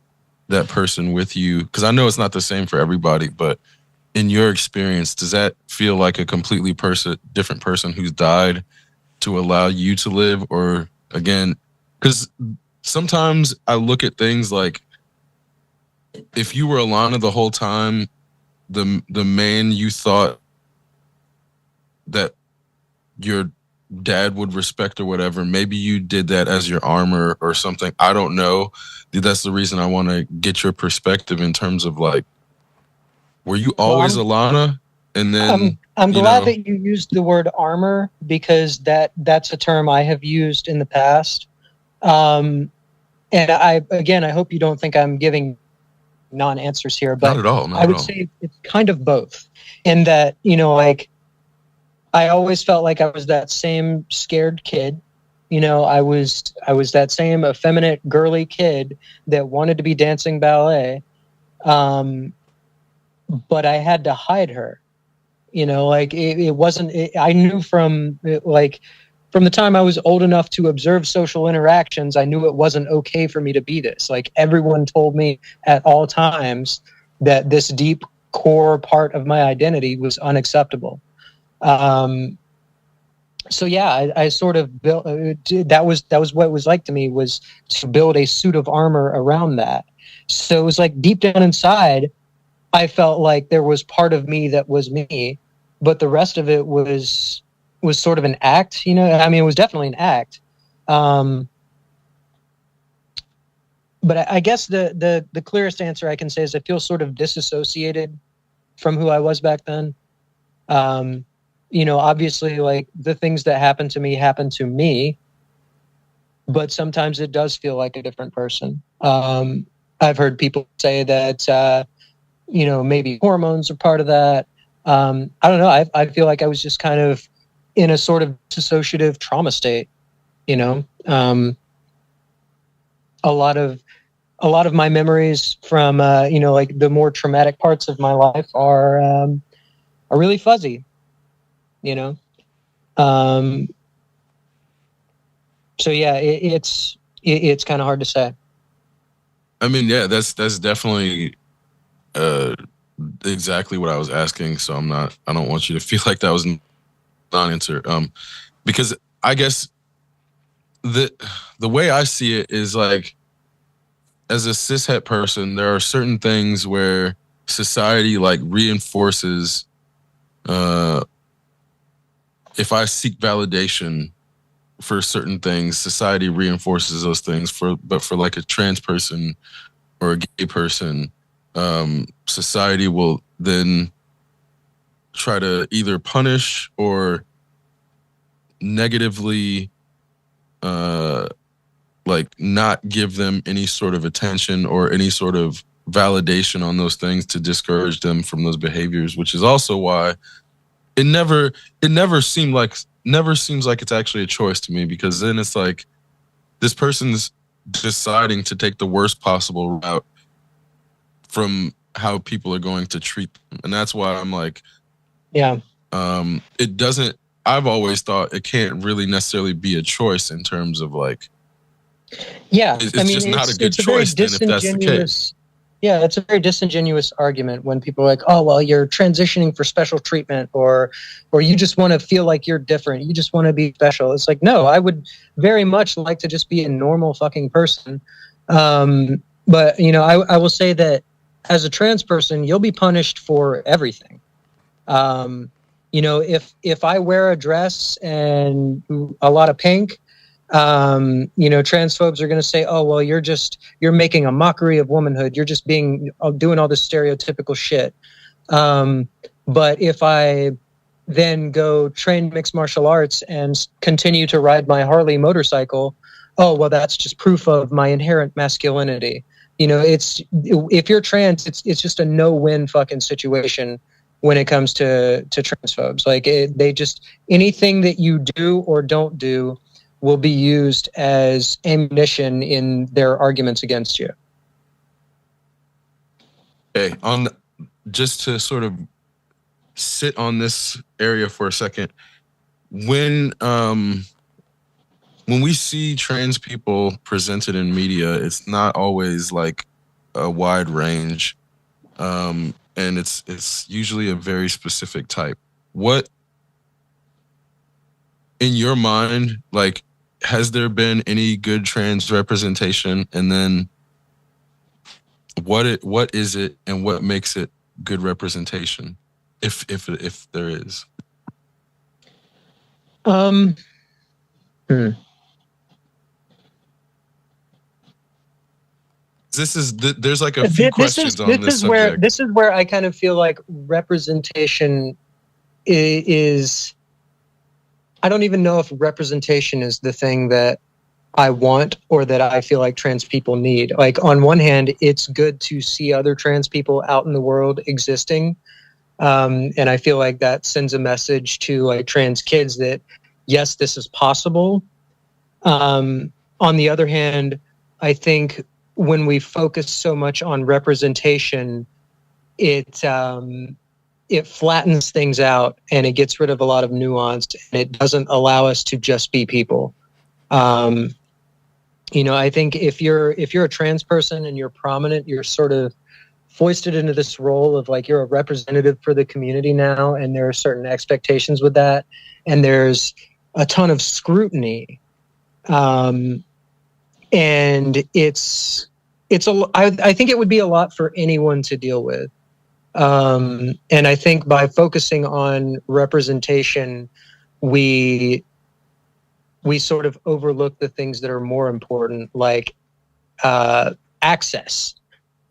that person with you? Because I know it's not the same for everybody, but in your experience, does that feel like a completely different person who's died to allow you to live? Or again, because sometimes I look at things like, if you were Alana the whole time, the man you thought that your dad would respect or whatever, maybe you did that as your armor or something. I don't know. That's the reason I want to get your perspective in terms of like, were you always Alana? And then I'm glad that you used the word armor, because that's a term I have used in the past. And I hope you don't think I'm giving non-answers here, but not at all. I would say it's kind of both, in that, like, I always felt like I was that same scared kid. I was that same effeminate, girly kid that wanted to be dancing ballet. But I had to hide her. Like, it wasn't, I knew from the time I was old enough to observe social interactions, I knew it wasn't okay for me to be this. Like, everyone told me at all times that this deep core part of my identity was unacceptable. So yeah, I sort of built, that was what it was like to me, was to build a suit of armor around that. So it was like, deep down inside, I felt like there was part of me that was me, but the rest of it was sort of an act, I mean, it was definitely an act. But I guess the clearest answer I can say is I feel sort of disassociated from who I was back then. Obviously, like, the things that happen to me, but sometimes it does feel like a different person. I've heard people say that, maybe hormones are part of that. I don't know. I feel like I was just kind of in a sort of dissociative trauma state, a lot of my memories from, like, the more traumatic parts of my life are really fuzzy, so yeah, it's kind of hard to say. I mean, yeah, that's definitely exactly what I was asking. So I don't want you to feel like that was non-answer. Because I guess the way I see it is, like, as a cishet person, there are certain things where society, like, reinforces, if I seek validation for certain things, society reinforces those things. But for like a trans person or a gay person, society will then try to either punish or negatively, like, not give them any sort of attention or any sort of validation on those things to discourage them from those behaviors, which is also why it never seems like it's actually a choice to me, because then it's like, this person's deciding to take the worst possible route from how people are going to treat them. And that's why I'm like, yeah, it doesn't, I've always thought it can't really necessarily be a choice in terms of, like, yeah, it's just not a good choice then, if that's the case. Yeah, it's a very disingenuous argument when people are like, oh, well, you're transitioning for special treatment, or you just want to feel like you're different. You just want to be special. It's like, no, I would very much like to just be a normal fucking person. But, I will say that as a trans person, you'll be punished for everything. If I wear a dress and a lot of pink, transphobes are going to say, oh, well, you're making a mockery of womanhood. You're just doing all this stereotypical shit. But if I then go train mixed martial arts and continue to ride my Harley motorcycle, oh, well, that's just proof of my inherent masculinity. If you're trans, it's just a no-win fucking situation when it comes to transphobes. Like, they just, anything that you do or don't do will be used as ammunition in their arguments against you. Okay, just to sort of sit on this area for a second, when we see trans people presented in media, it's not always like a wide range, and it's usually a very specific type. What, in your mind, like, has there been any good trans representation, and then what is it, and what makes it good representation, if there is? There's like a few questions on this subject. This is where I kind of feel like representation is, I don't even know if representation is the thing that I want or that I feel like trans people need. Like, on one hand, it's good to see other trans people out in the world existing. And I feel like that sends a message to like trans kids that, yes, this is possible. On the other hand, I think when we focus so much on representation, it flattens things out and it gets rid of a lot of nuance, and it doesn't allow us to just be people. I think if you're a trans person and you're prominent, you're sort of foisted into this role of like, you're a representative for the community now, and there are certain expectations with that, and there's a ton of scrutiny. And I think it would be a lot for anyone to deal with. And I think by focusing on representation, we sort of overlook the things that are more important, like access,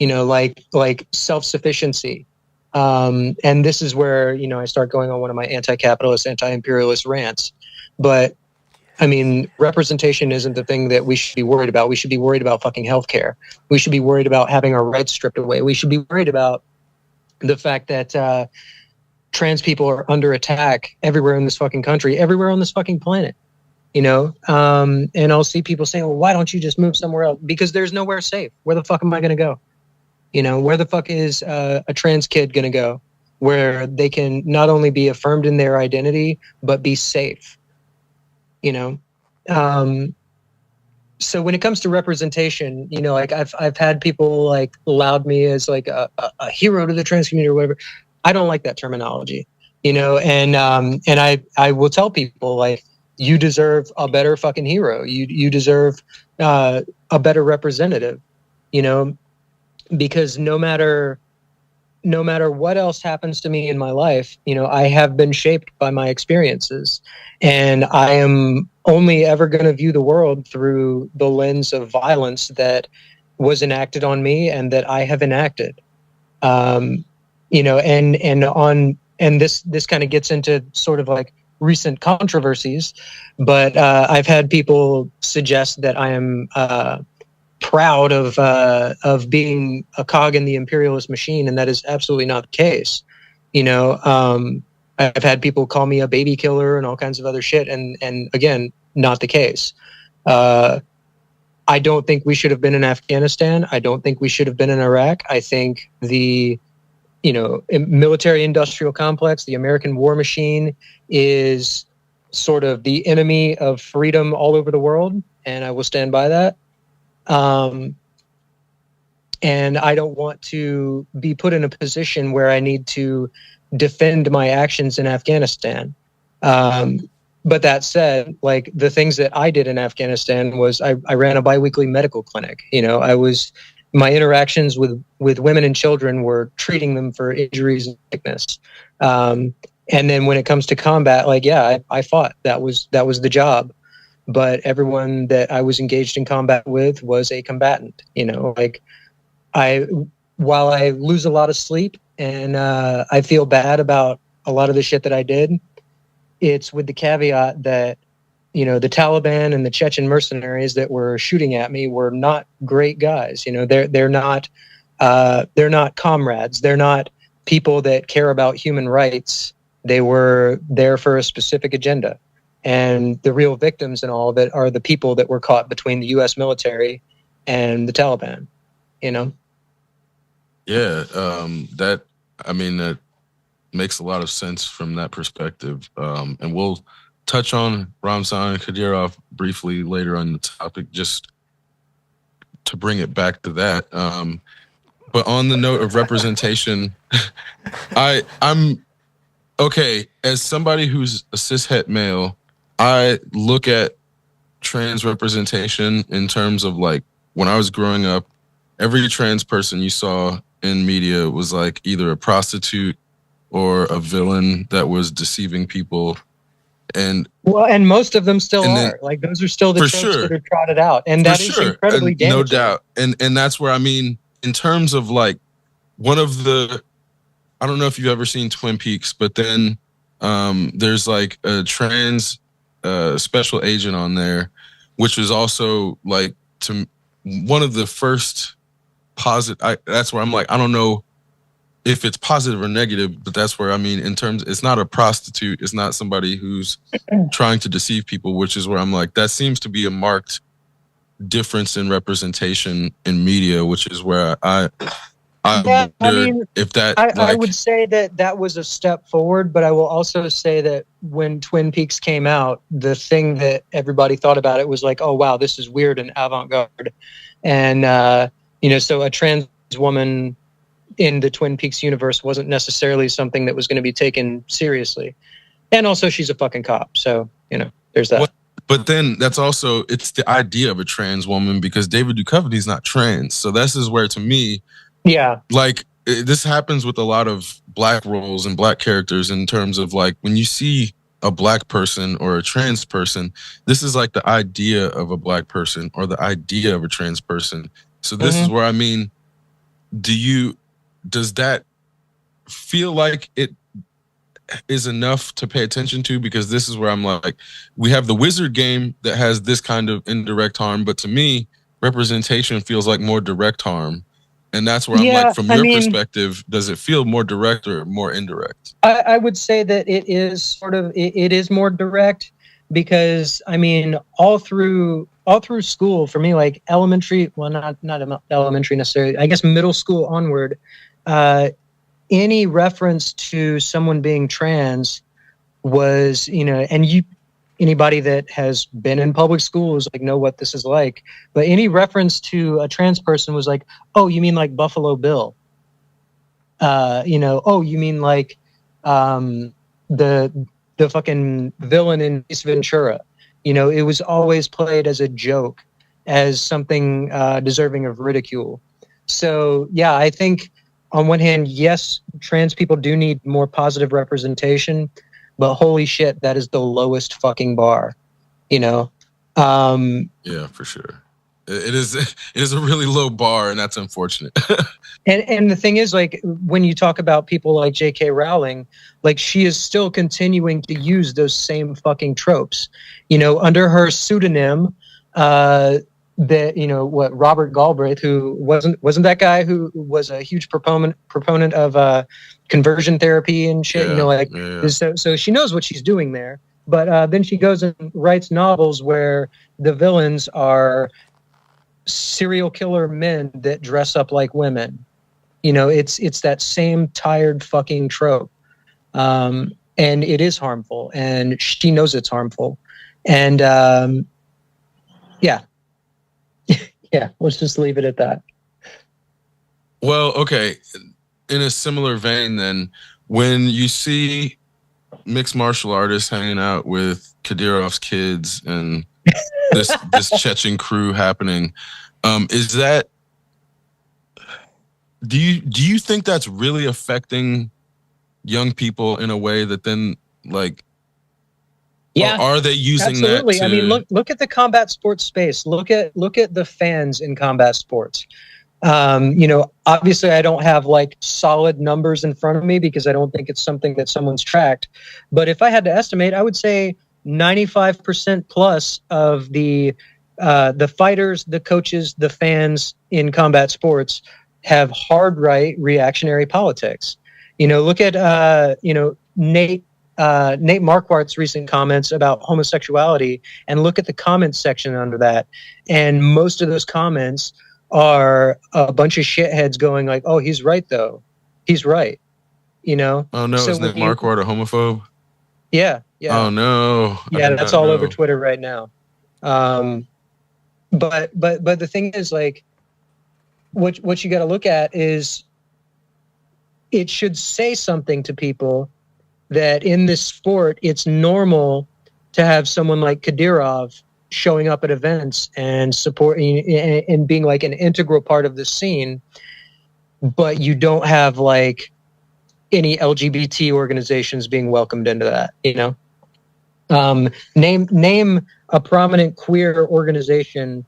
like self-sufficiency. And this is where, I start going on one of my anti-capitalist, anti-imperialist rants. But I mean, representation isn't the thing that we should be worried about. We should be worried about fucking healthcare. We should be worried about having our rights stripped away. We should be worried about the fact that trans people are under attack everywhere in this fucking country, everywhere on this fucking planet. And I'll see people saying, well, why don't you just move somewhere else? Because there's nowhere safe. Where the fuck am I going to go? Where the fuck is a trans kid going to go where they can not only be affirmed in their identity, but be safe? So when it comes to representation, like I've had people like laud me as like a hero to the trans community or whatever. I don't like that terminology, and I will tell people, like, you deserve a better fucking hero. You deserve a better representative, because no matter what else happens to me in my life, I have been shaped by my experiences, and I am only ever going to view the world through the lens of violence that was enacted on me and that I have enacted. And this kind of gets into sort of like recent controversies, but I've had people suggest that I am proud of being a cog in the imperialist machine, and that is absolutely not the case. I've had people call me a baby killer and all kinds of other shit, and again, not the case. I don't think we should have been in Afghanistan. I don't think we should have been in Iraq. I think the military industrial complex, the American war machine, is sort of the enemy of freedom all over the world, and I will stand by that. And I don't want to be put in a position where I need to defend my actions in Afghanistan. But that said, like, the things that I did in Afghanistan was I ran a biweekly medical clinic. My interactions with women and children were treating them for injuries and sickness. And then when it comes to combat, like, yeah, I fought. That was the job. But everyone that I was engaged in combat with was a combatant. While I lose a lot of sleep and I feel bad about a lot of the shit that I did, it's with the caveat that, the Taliban and the Chechen mercenaries that were shooting at me were not great guys. They're not comrades. They're not people that care about human rights. They were there for a specific agenda. and the real victims and all of it are the people that were caught between the U.S. military and the Taliban. You know? Yeah, that makes a lot of sense from that perspective. And we'll touch on Ramzan Kadyrov briefly later on the topic, just to bring it back to that. But on the note of representation, I'm okay. As somebody who's a cishet male, I look at trans representation in terms of like when I was growing up, every trans person you saw in media was like either a prostitute or a villain that was deceiving people. And most of them still and are. then, Like those are still the for tropes sure, that are trotted out, and that is incredibly damaging. no doubt. And that's where, I mean, in terms of like one of the, I don't know if you've ever seen Twin Peaks, but then there's like a trans special agent on there, which was also like to one of the first positive. That's where I'm like, I don't know if it's positive or negative, but that's where, I mean, in terms, it's not a prostitute, it's not somebody who's trying to deceive people, which is where I'm like, that seems to be a marked difference in representation in media, which is where I wonder if that. I would say that was a step forward, but I will also say that when Twin Peaks came out, the thing that everybody thought about it was like, oh wow, this is weird and avant-garde, and so a trans woman in the Twin Peaks universe wasn't necessarily something that was going to be taken seriously, and also she's a fucking cop, so there's that. But then that's also, it's the idea of a trans woman, because David Duchovny's not trans, so this is where, to me, like this happens with a lot of black roles and black characters, in terms of like when you see a black person or a trans person, this is like the idea of a black person or the idea of a trans person. So this is where, I mean, does that feel like it is enough to pay attention to? Because this is where I'm like, we have the Wizard game that has this kind of indirect harm, but to me, representation feels like more direct harm. And that's where I'm like, from your perspective, does it feel more direct or more indirect? I would say that it is it is more direct, because I mean, all through school for me, like elementary, well, not elementary necessarily, I guess middle school onward, any reference to someone being trans was, and anybody that has been in public school is like, know what this is like. But any reference to a trans person was like, oh, you mean like Buffalo Bill? Oh, you mean like the fucking villain in Ace Ventura? It was always played as a joke, as something deserving of ridicule. So yeah, I think on one hand, yes, trans people do need more positive representation, but holy shit, that is the lowest fucking bar, Yeah, for sure. It is a really low bar, and that's unfortunate. and the thing is, like, when you talk about people like J.K. Rowling, like, she is still continuing to use those same fucking tropes, under her pseudonym, Robert Galbraith, who wasn't that guy who was a huge proponent of conversion therapy and shit, So she knows what she's doing there, but then she goes and writes novels where the villains are serial killer men that dress up like women. It's that same tired fucking trope, and it is harmful, and she knows it's harmful, and yeah, let's just leave it at that. Well, okay. In a similar vein, then, when you see mixed martial artists hanging out with Kadyrov's kids and this Chechen crew happening, is that, do you think that's really affecting young people in a way that then, like, yeah, are they using absolutely. that? I mean, look at the combat sports space. Look at the fans in combat sports. Obviously I don't have like solid numbers in front of me because I don't think it's something that someone's tracked. But if I had to estimate, I would say 95% plus of the fighters, the coaches, the fans in combat sports have hard right reactionary politics. Look at Nate Nate Marquardt's recent comments about homosexuality and look at the comments section under that. And most of those comments are a bunch of shitheads going like, oh, he's right, though. He's right. You know? Oh no, So isn't that Marquardt a homophobe? Yeah. Yeah. Oh no. Yeah, that's all over Twitter right now. But the thing is, like, what you got to look at is it should say something to people that in this sport, it's normal to have someone like Kadyrov showing up at events and supporting and being like an integral part of the scene, but you don't have like any LGBT organizations being welcomed into that, you know? Name a prominent queer organization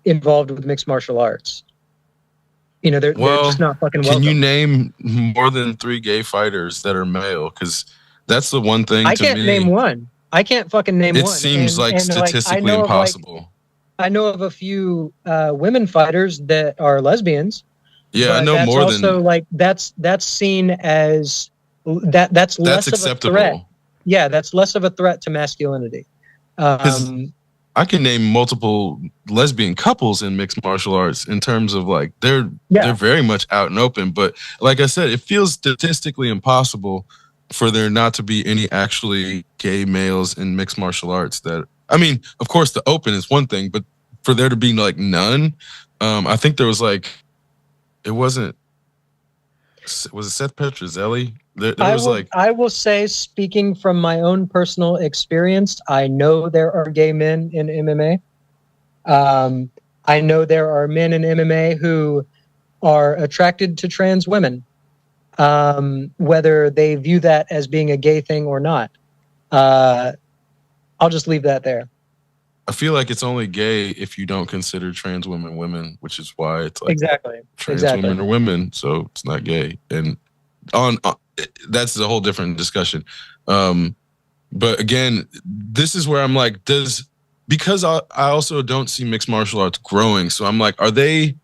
involved with mixed martial arts. You know, they're just not fucking welcome. Can you name more than 3 gay fighters that are male? Because that's the one thing I can't name one. I can't fucking name one. It seems like statistically impossible. I know of a few women fighters that are lesbians. Yeah, I know more than. Also, like that's seen as that's less acceptable. Of a threat. Yeah, that's less of a threat to masculinity. I can name multiple lesbian couples in mixed martial arts in terms of like they're very much out and open. But like I said, it feels statistically impossible for there not to be any actually gay males in mixed martial arts. That, I mean, of course, the open is one thing, but for there to be like none, I think there was like, was it Seth Petrozelli? I will say, speaking from my own personal experience, I know there are gay men in MMA. I know there are men in MMA who are attracted to trans women, whether they view that as being a gay thing or not. I'll just leave that there. I feel like it's only gay if you don't consider trans women women, which is why it's like trans women are women, so it's not gay. And on that's a whole different discussion. But again, this is where I'm like, because I also don't see mixed martial arts growing, so I'm like, are they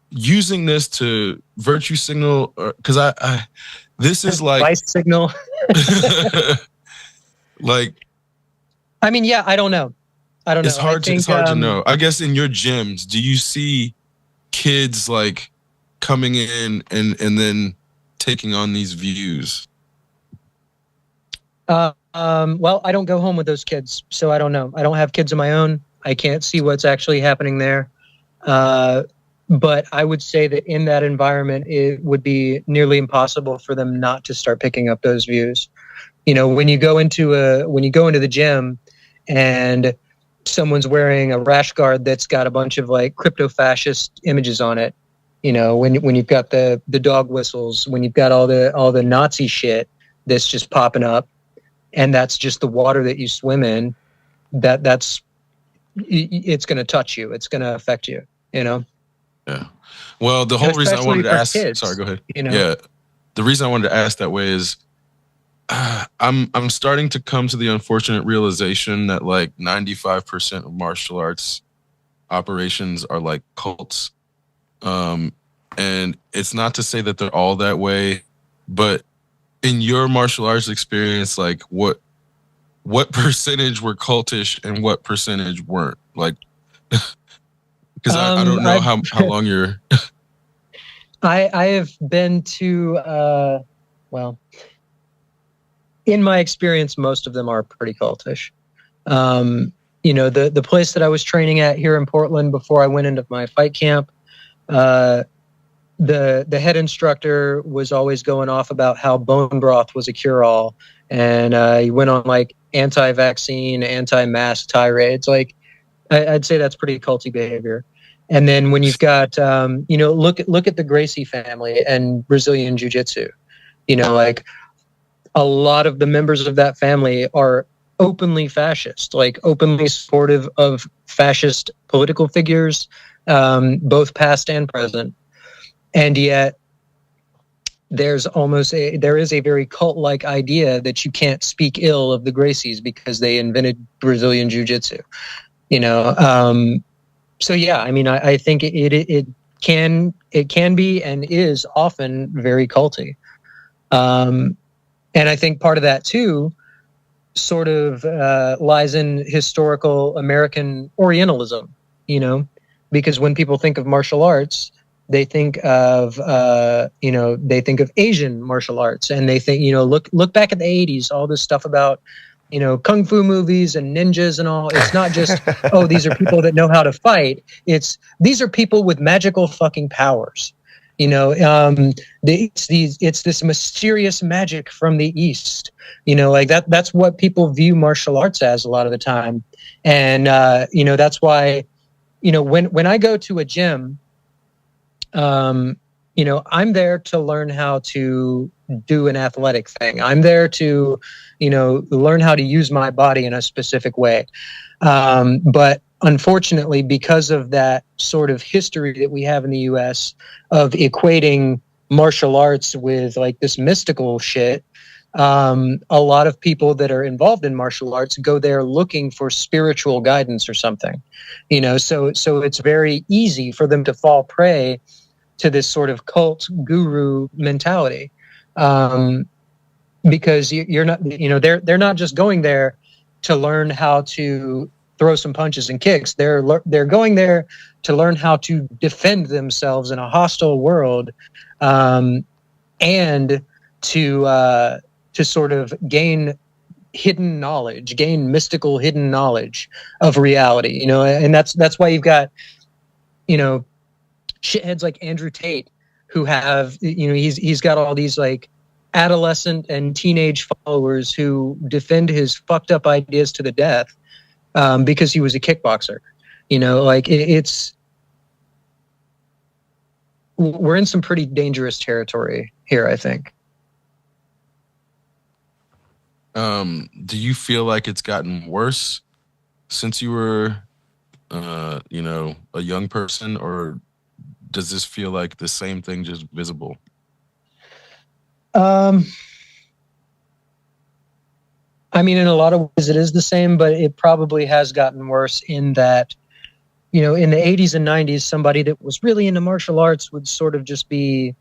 using this to virtue signal? Because this is like vice signal. Like, I mean, yeah, I don't know. It's hard to know. I guess in your gyms, do you see kids like coming in and then taking on these views? Well, I don't go home with those kids, so I don't know. I don't have kids of my own. I can't see what's actually happening there. But I would say that in that environment, it would be nearly impossible for them not to start picking up those views. You know, when you go into the gym and someone's wearing a rash guard that's got a bunch of like crypto-fascist images on it, you know, when you've got the dog whistles, when you've got all the Nazi shit that's just popping up, and that's just the water that you swim in, it's going to touch you. It's going to affect you, you know? Yeah. Well, the whole reason I wanted to ask, kids, sorry, go ahead. You know? Yeah. The reason I wanted to ask that way is I'm starting to come to the unfortunate realization that like 95% of martial arts operations are like cults. And it's not to say that they're all that way, but in your martial arts experience, like what percentage were cultish and what percentage weren't? Like, because I don't know how long you're. I have been to, well, in my experience, most of them are pretty cultish. You know, the place that I was training at here in Portland before I went into my fight camp, the head instructor was always going off about how bone broth was a cure-all, and he went on like anti-vaccine, anti-mask tirades. Like, I'd say that's pretty culty behavior. And then when you've got, you know, look at the Gracie family and Brazilian Jiu-Jitsu. You know, like a lot of the members of that family are openly fascist, like openly supportive of fascist political figures, both past and present. And yet there is a very cult-like idea that you can't speak ill of the Gracies because they invented Brazilian Jiu-Jitsu, you know? So yeah, I mean, I think it can be and is often very culty. And I think part of that too sort of lies in historical American Orientalism, you know, because when people think of martial arts, they think of they think of Asian martial arts, and they think, look back at the 80s, all this stuff about kung fu movies and ninjas and all. It's not just oh, these are people that know how to fight. These are people with magical fucking powers. It's this mysterious magic from the East. Like that's what people view martial arts as a lot of the time. And that's why when I go to a gym, I'm there to learn how to do an athletic thing. I'm there to learn how to use my body in a specific way. But unfortunately, because of that sort of history that we have in the US of equating martial arts with like this mystical shit, a lot of people that are involved in martial arts go there looking for spiritual guidance or something, so it's very easy for them to fall prey to this sort of cult guru mentality. Because you're not, they're not just going there to learn how to throw some punches and kicks. They're going there to learn how to defend themselves in a hostile world, and to sort of gain mystical hidden knowledge of reality. And that's why you've got shitheads like Andrew Tate who have he's got all these like adolescent and teenage followers who defend his fucked up ideas to the death, because he was a kickboxer. We're in some pretty dangerous territory here, I think. Do you feel like it's gotten worse since you were a young person, or does this feel like the same thing, just visible? I mean, in a lot of ways it is the same, but it probably has gotten worse in that, in the 80s and 90s, somebody that was really into martial arts would sort of just be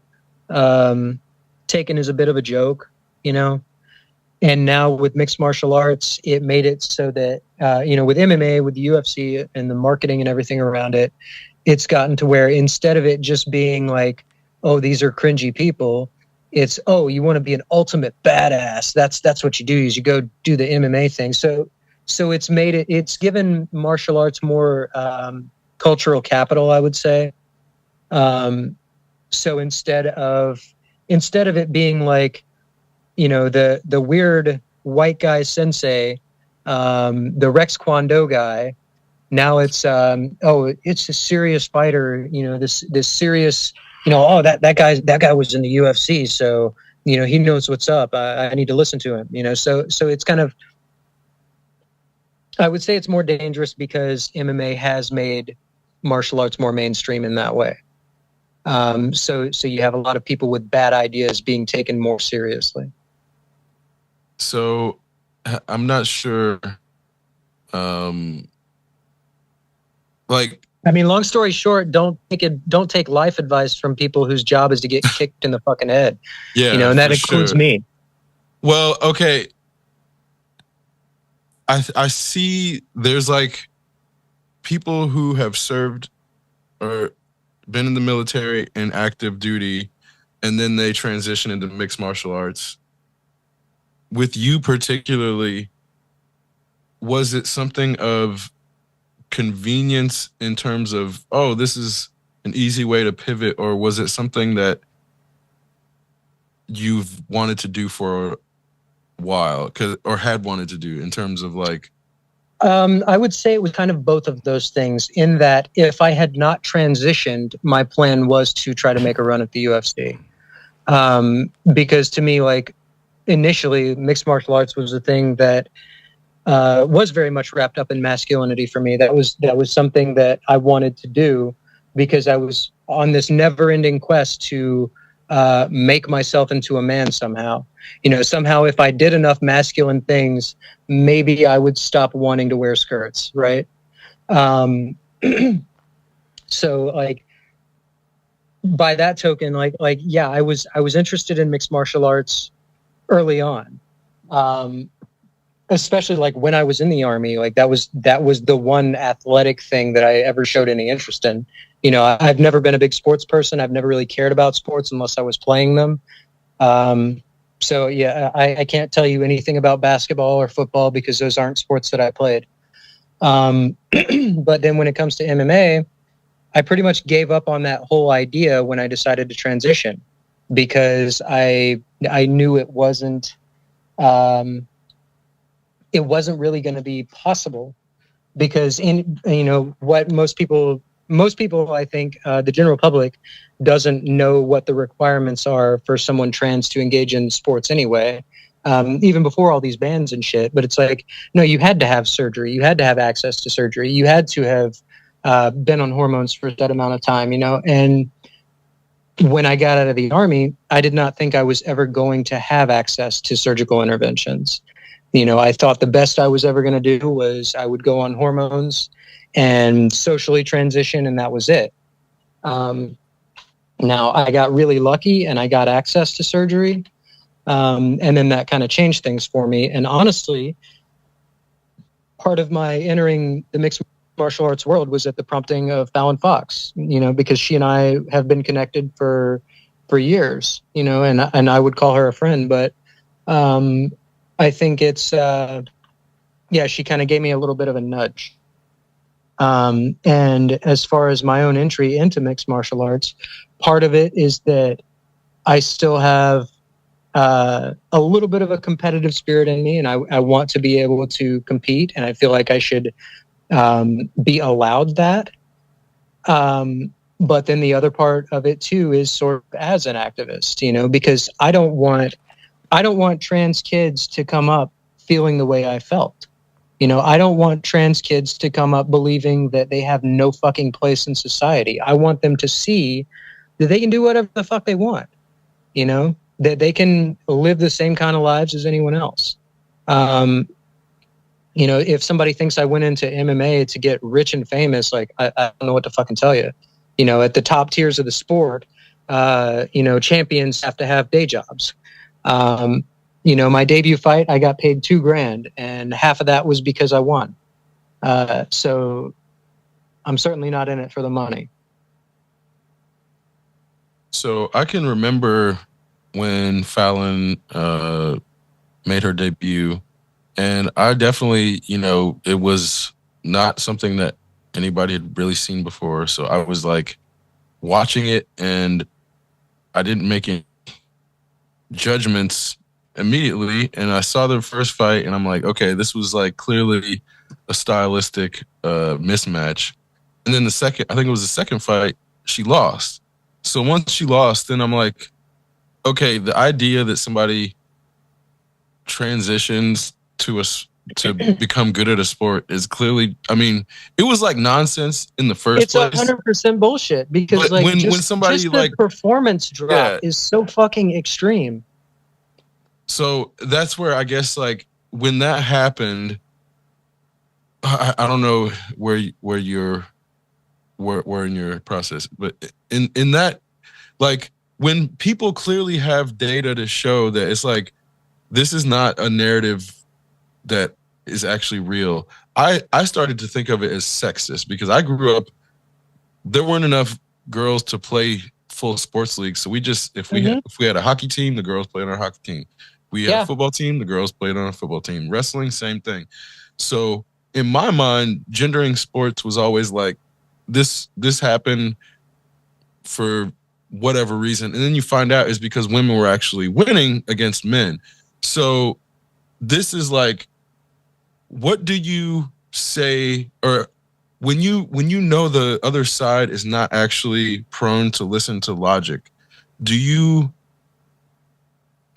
taken as a bit of a joke, And now with mixed martial arts, it made it so that, with MMA, with the UFC and the marketing and everything around it, it's gotten to where instead of it just being like, oh, these are cringy people, it's, oh, you want to be an ultimate badass. That's what you do, is you go do the MMA thing. So it's given martial arts more cultural capital, I would say. So instead of it being like, the weird white guy sensei, the Rex Kwon Do guy, now it's it's a serious fighter, this serious, that guy was in the UFC, so he knows what's up. I need to listen to him. So it's kind of, I would say it's more dangerous because MMA has made martial arts more mainstream in that way. So you have a lot of people with bad ideas being taken more seriously. So I'm not sure. I mean, long story short, don't take life advice from people whose job is to get kicked in the fucking head. Yeah, and that includes me. Well, okay. I see there's like people who have served or been in the military in active duty, and then they transition into mixed martial arts. With you particularly, was it something of convenience in terms of, oh, this is an easy way to pivot, or was it something that you've wanted to do for a while, or had wanted to do in terms of like? I would say it was kind of both of those things, in that if I had not transitioned, my plan was to try to make a run at the UFC. Because to me, like, initially mixed martial arts was a thing that was very much wrapped up in masculinity for me. That was something that I wanted to do because I was on this never-ending quest to make myself into a man somehow. Somehow if I did enough masculine things, maybe I would stop wanting to wear skirts, right? So like, by that token, like yeah, I was interested in mixed martial arts early on. Especially like when I was in the Army, like that was the one athletic thing that I ever showed any interest in. You know, I've never been a big sports person. I've never really cared about sports unless I was playing them. So yeah, I can't tell you anything about basketball or football because those aren't sports that I played. But then when it comes to MMA, I pretty much gave up on that whole idea when I decided to transition because I knew it wasn't really going to be possible because what most people I think the general public doesn't know what the requirements are for someone trans to engage in sports anyway, even before all these bans and shit. But it's like, no, you had to have surgery, you had to have access to surgery, you had to have been on hormones for that amount of time, and when I got out of the Army, I did not think I was ever going to have access to surgical interventions. I thought the best I was ever going to do was I would go on hormones and socially transition, and that was it. Now, I got really lucky and I got access to surgery, and then that kind of changed things for me. And honestly, part of my entering the mixed martial arts world was at the prompting of Fallon Fox, because she and I have been connected for years, and I would call her a friend, but I think it's, she kind of gave me a little bit of a nudge. And as far as my own entry into mixed martial arts, part of it is that I still have a little bit of a competitive spirit in me, and I want to be able to compete, and I feel like I should be allowed that. But then the other part of it too is sort of as an activist, because I don't want trans kids to come up feeling the way I felt. I don't want trans kids to come up believing that they have no fucking place in society. I want them to see that they can do whatever the fuck they want, that they can live the same kind of lives as anyone else. If somebody thinks I went into MMA to get rich and famous, like, I don't know what to fucking tell you. At the top tiers of the sport, champions have to have day jobs. My debut fight, I got paid $2,000, and half of that was because I won. So I'm certainly not in it for the money. So I can remember when Fallon made her debut, and I definitely, it was not something that anybody had really seen before. So I was like watching it, and I didn't make any judgments immediately. And I saw the first fight, and I'm like, okay, this was like clearly a stylistic mismatch. And then I think it was the second fight, she lost. So once she lost, then I'm like, okay, the idea that somebody transitions to become good at a sport is clearly, it was like nonsense in the first place. It's 100% bullshit because when somebody just the performance drop is so fucking extreme. So that's where I guess like when that happened, I don't know where you're in your process, but in that, like when people clearly have data to show that it's like this is not a narrative that is actually real, I started to think of it as sexist because I grew up, there weren't enough girls to play full sports leagues, so we just if we had a hockey team, the girls played on our hockey team. We had a football team, the girls played on a football team. Wrestling, same thing. So in my mind, gendering sports was always like this happened for whatever reason. And then you find out is because women were actually winning against men. So this is like, what do you say, or when you know the other side is not actually prone to listen to logic, do you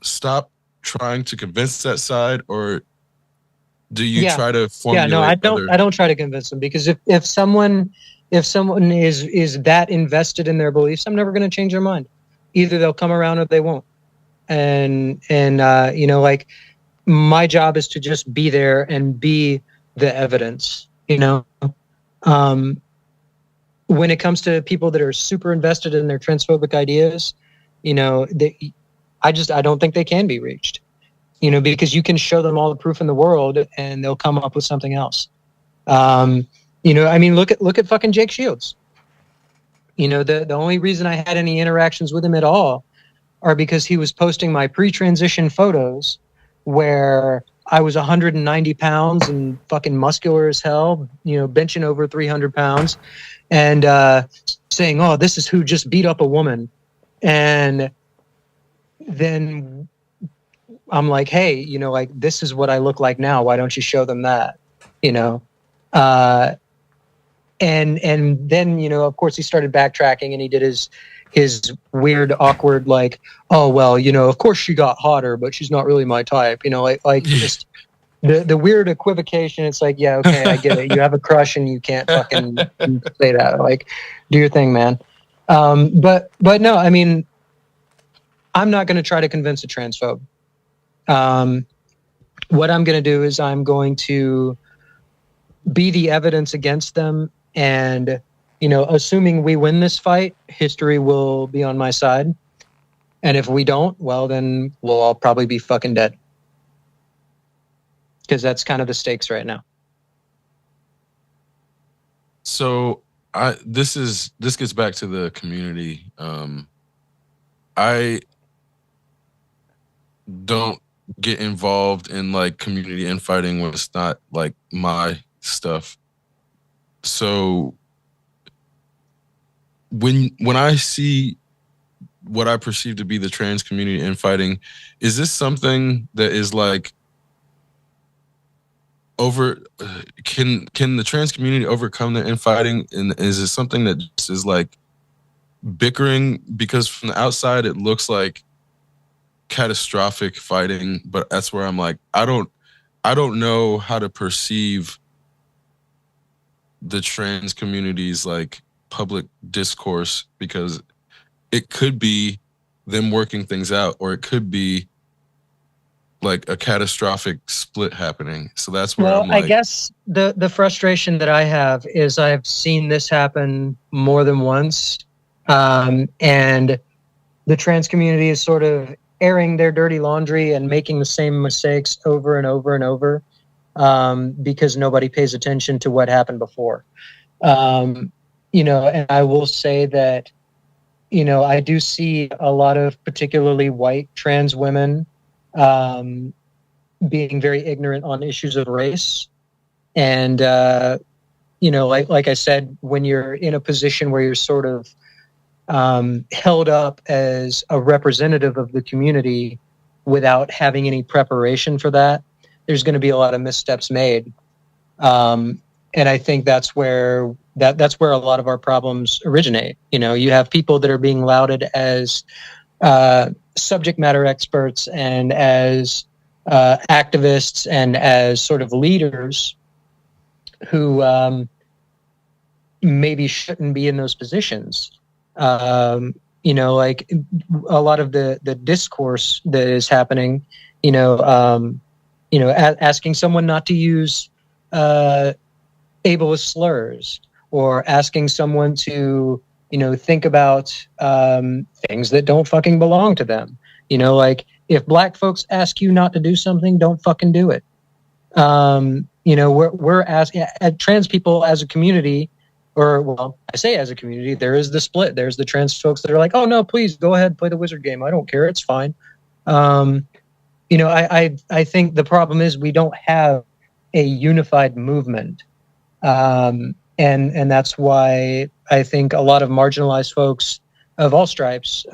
stop trying to convince that side, or do you try to formulate? Yeah, no, I don't try to convince them, because if someone is that invested in their beliefs, I'm never going to change their mind. Either they'll come around or they won't. And like my job is to just be there and be the evidence. When it comes to people that are super invested in their transphobic ideas, I don't think they can be reached. because you can show them all the proof in the world and they'll come up with something else. Look at fucking Jake Shields. The only reason I had any interactions with him at all are because he was posting my pre-transition photos where I was 190 pounds and fucking muscular as hell, benching over 300 pounds and saying, oh, this is who just beat up a woman. And then I'm like, hey, this is what I look like now. Why don't you show them that? And then, of course, he started backtracking and he did his weird, awkward, like, oh, well, of course she got hotter, but she's not really my type. Just the weird equivocation. It's like, yeah, okay, I get it. You have a crush and you can't fucking say that. Like, do your thing, man. But no, I mean, I'm not going to try to convince a transphobe. What I'm going to do is I'm going to be the evidence against them. And, assuming we win this fight, history will be on my side. And if we don't, well, then we'll all probably be fucking dead. Because that's kind of the stakes right now. So this gets back to the community. I don't get involved in like community infighting when it's not like my stuff. So when I see what I perceive to be the trans community infighting, is this something that is like can the trans community overcome the infighting? And is it something that just is like bickering? Because from the outside it looks like catastrophic fighting, but that's where I'm like, I don't know how to perceive the trans community's like public discourse, because it could be them working things out, or it could be like a catastrophic split happening. So that's where I'm like, I guess the frustration that I have is I've seen this happen more than once. And the trans community is sort of airing their dirty laundry and making the same mistakes over and over and over, because nobody pays attention to what happened before. And I will say that, I do see a lot of particularly white trans women being very ignorant on issues of race. And, like I said, when you're in a position where you're sort of held up as a representative of the community without having any preparation for that, there's going to be a lot of missteps made. And I think that's where a lot of our problems originate. You have people that are being lauded as subject matter experts and as activists and as sort of leaders who maybe shouldn't be in those positions. Like a lot of the discourse that is happening, asking someone not to use ableist slurs, or asking someone to, think about things that don't fucking belong to them. Like if black folks ask you not to do something, don't fucking do it. We're asking trans people as a community, or well, I say as a community, there is the split. There's the trans folks that are like, oh no, please go ahead, play the wizard game. I don't care. It's fine. I think the problem is we don't have a unified movement. And that's why I think a lot of marginalized folks of all stripes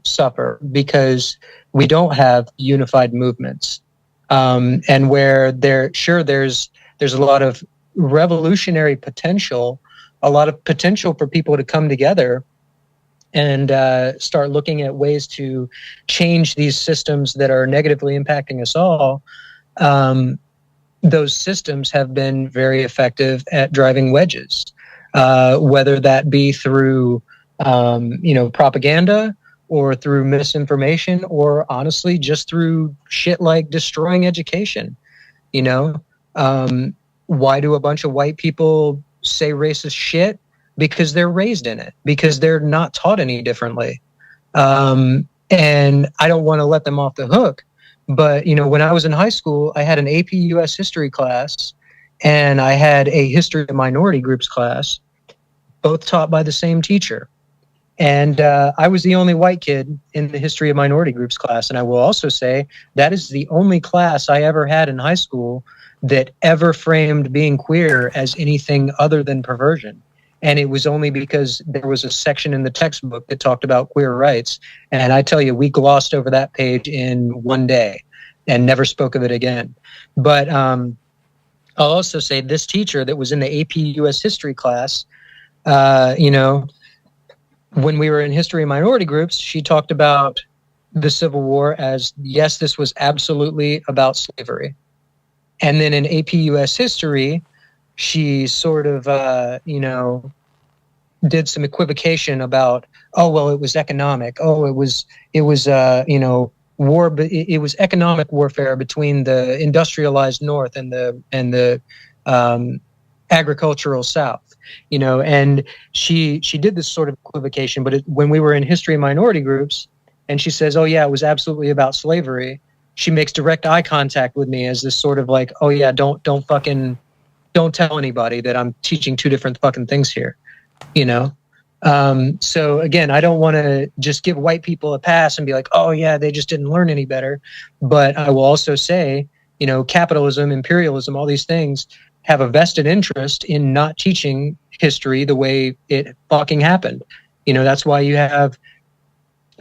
suffer, because we don't have unified movements. And where there's a lot of revolutionary potential, a lot of potential for people to come together and start looking at ways to change these systems that are negatively impacting us all. Those systems have been very effective at driving wedges, whether that be through, propaganda, or through misinformation, or honestly, just through shit like destroying education. Why do a bunch of white people say racist shit? Because they're raised in it, because they're not taught any differently. And I don't want to let them off the hook, But, when I was in high school, I had an AP US history class and I had a history of minority groups class, both taught by the same teacher. And I was the only white kid in the history of minority groups class. And I will also say that is the only class I ever had in high school that ever framed being queer as anything other than perversion. And it was only because there was a section in the textbook that talked about queer rights. And I tell you, we glossed over that page in one day and never spoke of it again. But I'll also say this teacher that was in the AP US history class, when we were in history and minority groups, she talked about the Civil War as, yes, this was absolutely about slavery. And then in AP US history, she sort of, did some equivocation about, oh, well, it was economic. Oh, it was war, but it was economic warfare between the industrialized North and the agricultural South. And she did this sort of equivocation, but when we were in history and minority groups, and she says, oh yeah, it was absolutely about slavery, she makes direct eye contact with me as this sort of like, oh yeah, don't tell anybody that I'm teaching two different fucking things here, so again, I don't want to just give white people a pass and be like, oh yeah, they just didn't learn any better. But I will also say, capitalism, imperialism, all these things have a vested interest in not teaching history the way it fucking happened. That's why you have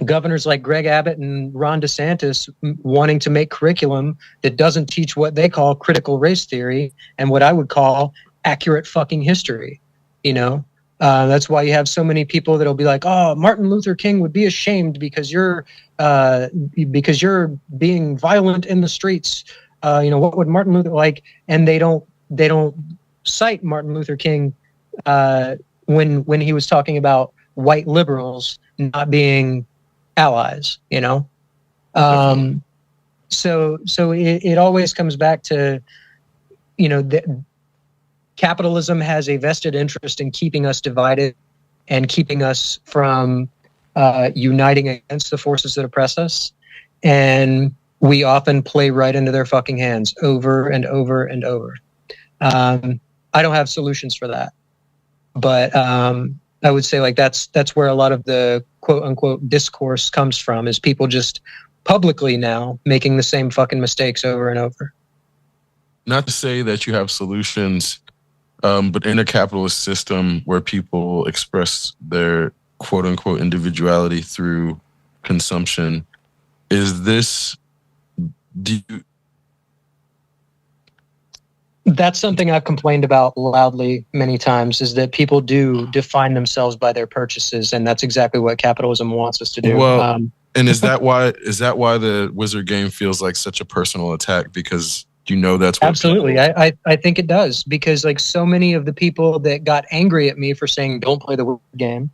governors like Greg Abbott and Ron DeSantis wanting to make curriculum that doesn't teach what they call critical race theory and what I would call accurate fucking history. That's why you have so many people that'll be like, oh, Martin Luther King would be ashamed because you're being violent in the streets. What would Martin Luther like? And they don't cite Martin Luther King when he was talking about white liberals not being allies, So it always comes back to, capitalism has a vested interest in keeping us divided and keeping us from uniting against the forces that oppress us. And we often play right into their fucking hands over and over and over. I don't have solutions for that, but I would say like that's where a lot of the quote unquote discourse comes from, is people just publicly now making the same fucking mistakes over and over. Not to say that you have solutions, but in a capitalist system where people express their quote unquote individuality through consumption, that's something I've complained about loudly many times, is that people do define themselves by their purchases, and that's exactly what capitalism wants us to do. Well, and is that why the Wizard game feels like such a personal attack? Because that's what absolutely. I think it does, because like so many of the people that got angry at me for saying don't play the Wizard game,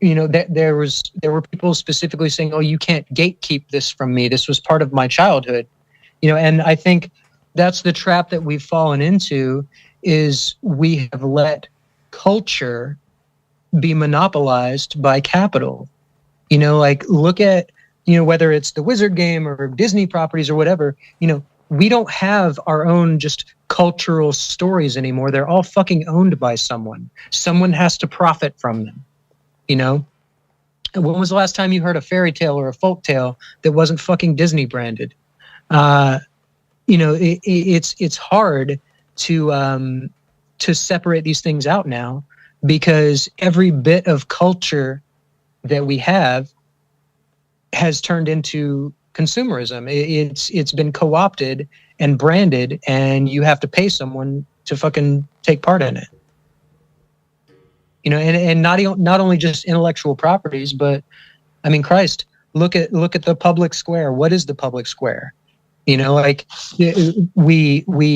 there were people specifically saying, oh, you can't gatekeep this from me. This was part of my childhood, and I think that's the trap that we've fallen into, is we have let culture be monopolized by capital. Look at, whether it's the Wizard game or Disney properties or whatever, we don't have our own just cultural stories anymore. They're all fucking owned by someone. Someone has to profit from them. When was the last time you heard a fairy tale or a folk tale that wasn't fucking Disney branded? It's hard to separate these things out now, because every bit of culture that we have has turned into consumerism. It's been co-opted and branded, and you have to pay someone to fucking take part in it. And not only just intellectual properties, but I mean, Christ, look at the public square. What is the public square? We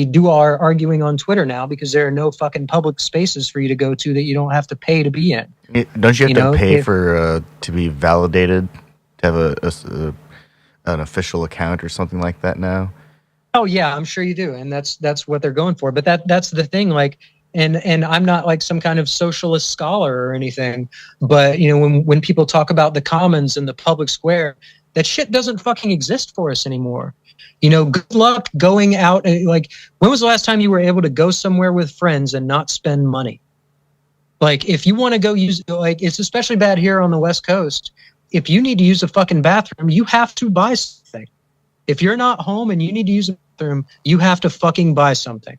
do our arguing on Twitter now because there are no fucking public spaces for you to go to that you don't have to pay to be in. Don't you have to pay for to be validated, to have an official account or something like that now? Oh yeah, I'm sure you do, and that's what they're going for. But that's the thing, like, and I'm not like some kind of socialist scholar or anything, but when people talk about the commons and the public square, That shit doesn't fucking exist for us anymore. You know, good luck going out. Like, when was the last time you were able to go somewhere with friends and not spend money? Like, if you want to go use, like, it's especially bad here on the West Coast. If you need to use a fucking bathroom, you have to buy something. If you're not home and you need to use a bathroom, you have to fucking buy something.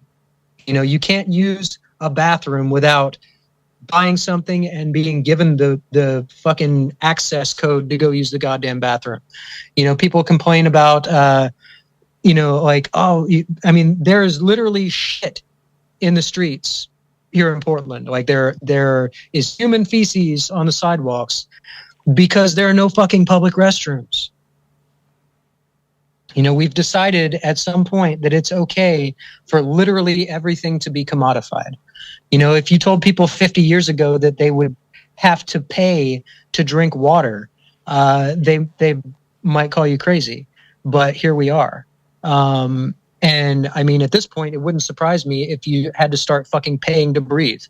You know, you can't use a bathroom without buying something and being given the fucking access code to go use the goddamn bathroom. You know, people complain about, you know, like, I mean, there's literally shit in the streets here in Portland. Like, there is human feces on the sidewalks because there are no fucking public restrooms. You know, we've decided at some point that it's okay for literally everything to be commodified. You know, if you told people 50 years ago that they would have to pay to drink water, they might call you crazy. But here we are. And I mean, at this point, it wouldn't surprise me if you had to start fucking paying to breathe.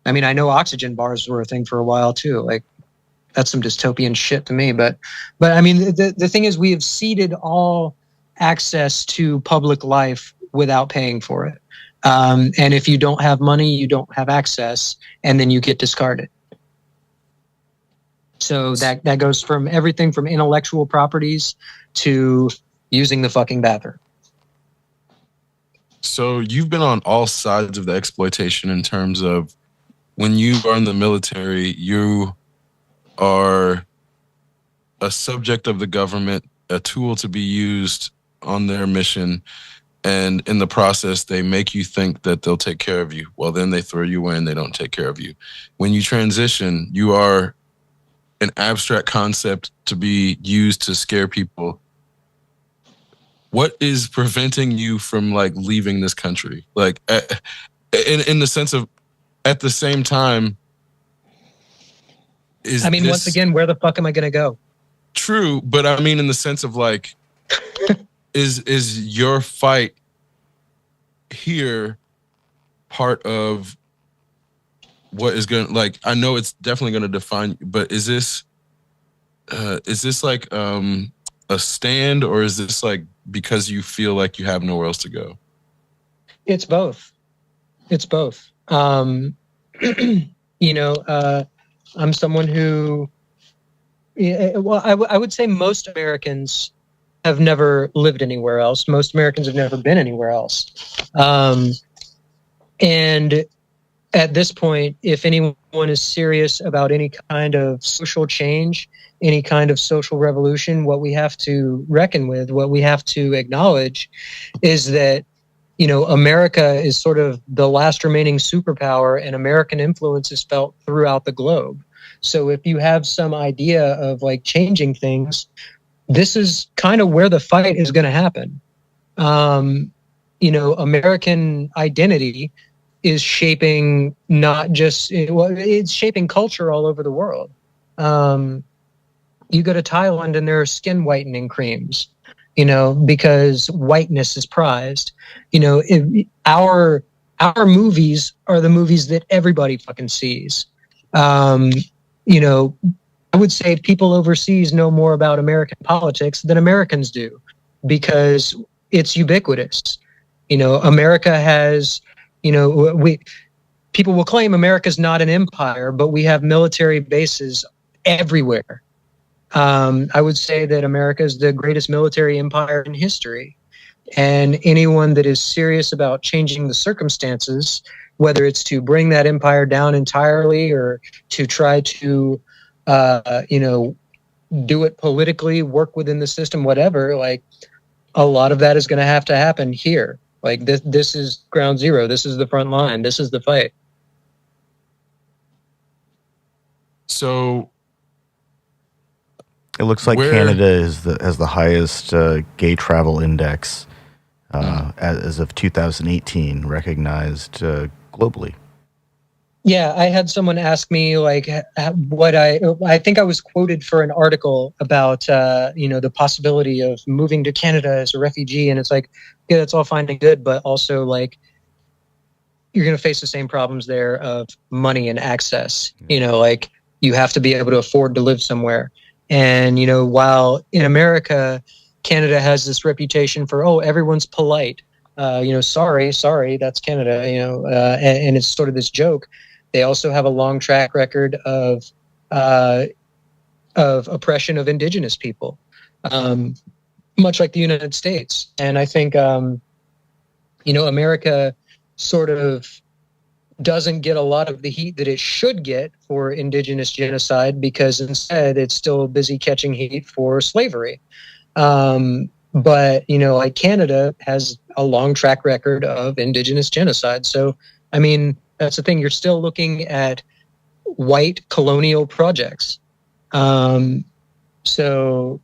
I mean, I know oxygen bars were a thing for a while too. Like, that's some dystopian shit to me. But I mean, the thing is, we have ceded all access to public life without paying for it. And if you don't have money, you don't have access, and then you get discarded. So that goes from everything from intellectual properties to using the fucking bathroom. So you've been on all sides of the exploitation in terms of when you are in the military, you are a subject of the government, a tool to be used on their mission. And in the process, they make you think that they'll take care of you. Well, then they throw you away and they don't take care of you. When you transition, you are an abstract concept to be used to scare people. What is preventing you from, like, leaving this country? Like, in the sense of, at the same time, I mean, once again, where the fuck am I going to go? True, but I mean, in the sense of, like, is your fight here part of what is going to, like, I know it's definitely going to define, but is this like a stand, or is this like because you feel like you have nowhere else to go? It's both. It's both. You know, I'm someone who, well, I would say most Americans have never lived anywhere else. Most Americans have never been anywhere else. And at this point, if anyone is serious about any kind of social change, any kind of social revolution, what we have to reckon with, what we have to acknowledge is that, you know, America is sort of the last remaining superpower, and American influence is felt throughout the globe. So if you have some idea of, like, changing things, this is kind of where the fight is going to happen. You know, American identity is shaping not just, it's shaping culture all over the world. You go to Thailand and there are skin whitening creams, you know, because whiteness is prized. You know, our movies are the movies that everybody fucking sees. You know, I would say people overseas know more about American politics than Americans do because it's ubiquitous. You know, America has, you know, people will claim America's not an empire, but we have military bases everywhere. I would say that America is the greatest military empire in history. And anyone that is serious about changing the circumstances, whether it's to bring that empire down entirely or to try to, you know, do it politically, work within the system, whatever, like, a lot of that is going to happen here. Like, this is ground zero. This is the front line. This is the fight. So it looks like Canada has the highest gay travel index as of 2018, recognized globally. Yeah, I had someone ask me, like, what I think I was quoted for an article about, you know, the possibility of moving to Canada as a refugee. And it's like, yeah, that's all fine and good. But also, like, you're going to face the same problems there of money and access. You know, like, you have to be able to afford to live somewhere. And, while in America, Canada has this reputation for, oh, everyone's polite. Sorry, that's Canada, and it's sort of this joke. They also have a long track record of oppression of indigenous people, much like the United States. And I think, America sort of doesn't get a lot of the heat that it should get for indigenous genocide, because instead it's still busy catching heat for slavery. But, like Canada has a long track record of indigenous genocide. So, I mean, that's the thing. You're still looking at white colonial projects. So,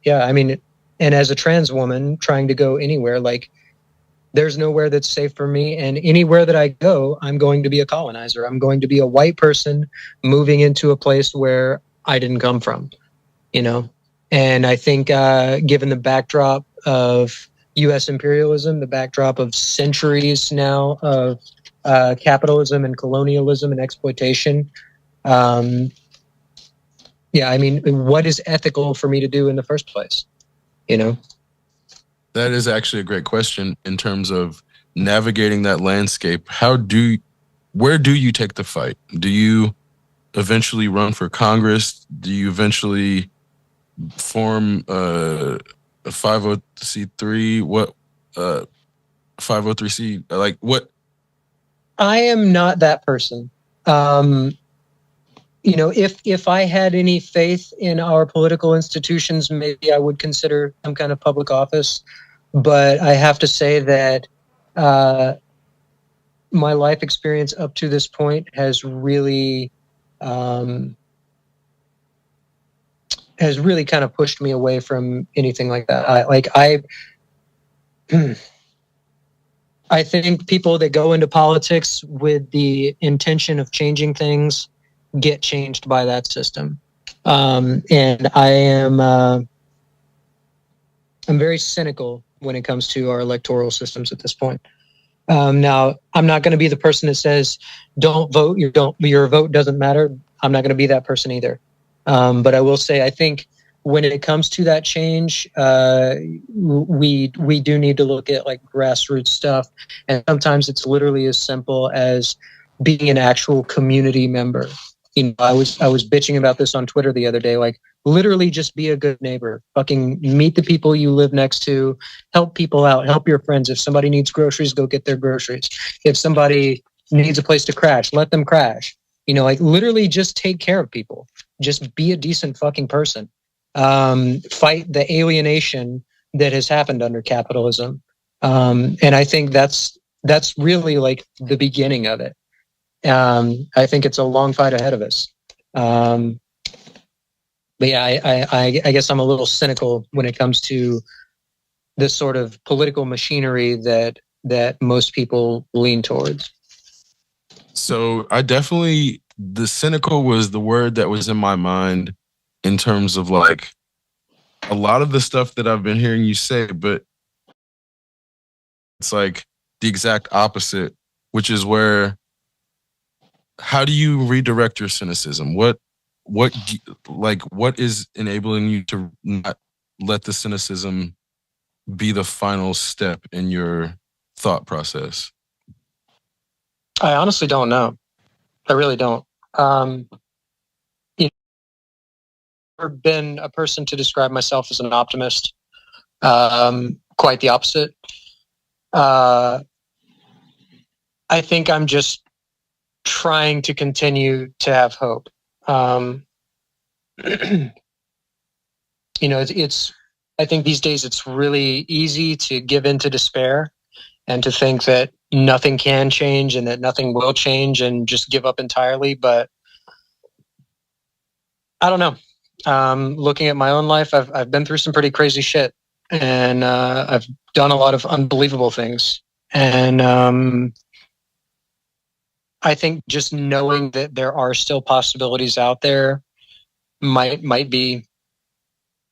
yeah, I mean, and as a trans woman trying to go anywhere, like, there's nowhere that's safe for me. And anywhere that I go, I'm going to be a colonizer. I'm going to be a white person moving into a place where I didn't come from, And I think given the backdrop of U.S. imperialism, the backdrop of centuries now of capitalism and colonialism and exploitation, yeah, I mean, what is ethical for me to do in the first place? That is actually a great question in terms of navigating that landscape. Where do you take the fight? Do you eventually run for Congress? Do you eventually form a 501c3? What 503c? Like what? I am not that person. If I had any faith in our political institutions, maybe I would consider some kind of public office. But I have to say that my life experience up to this point has really kind of pushed me away from anything like that. I think people that go into politics with the intention of changing things get changed by that system. And I'm very cynical when it comes to our electoral systems at this point. Now, I'm not going to be the person that says, don't vote, your vote doesn't matter. I'm not going to be that person either. But I will say, I think when it comes to that change, we do need to look at like grassroots stuff. And sometimes it's literally as simple as being an actual community member. I was bitching about this on Twitter the other day, like literally just be a good neighbor, fucking meet the people you live next to, help people out, help your friends. If somebody needs groceries, go get their groceries. If somebody needs a place to crash, let them crash. Like literally just take care of people. Just be a decent fucking person. Fight the alienation that has happened under capitalism. And I think that's really like the beginning of it. I think it's a long fight ahead of us. But yeah, I guess I'm a little cynical when it comes to this sort of political machinery that most people lean towards. So the cynical was the word that was in my mind in terms of like a lot of the stuff that I've been hearing you say, but it's like the exact opposite, which is where, how do you redirect your cynicism? What is enabling you to not let the cynicism be the final step in your thought process? I honestly don't know. I really don't. I've never been a person to describe myself as an optimist. Quite the opposite. I think I'm just trying to continue to have hope. It's I think these days it's really easy to give in to despair and to think that nothing can change and that nothing will change and just give up entirely. But I don't know. Looking at my own life, I've been through some pretty crazy shit, and I've done a lot of unbelievable things. And I think just knowing that there are still possibilities out there might be,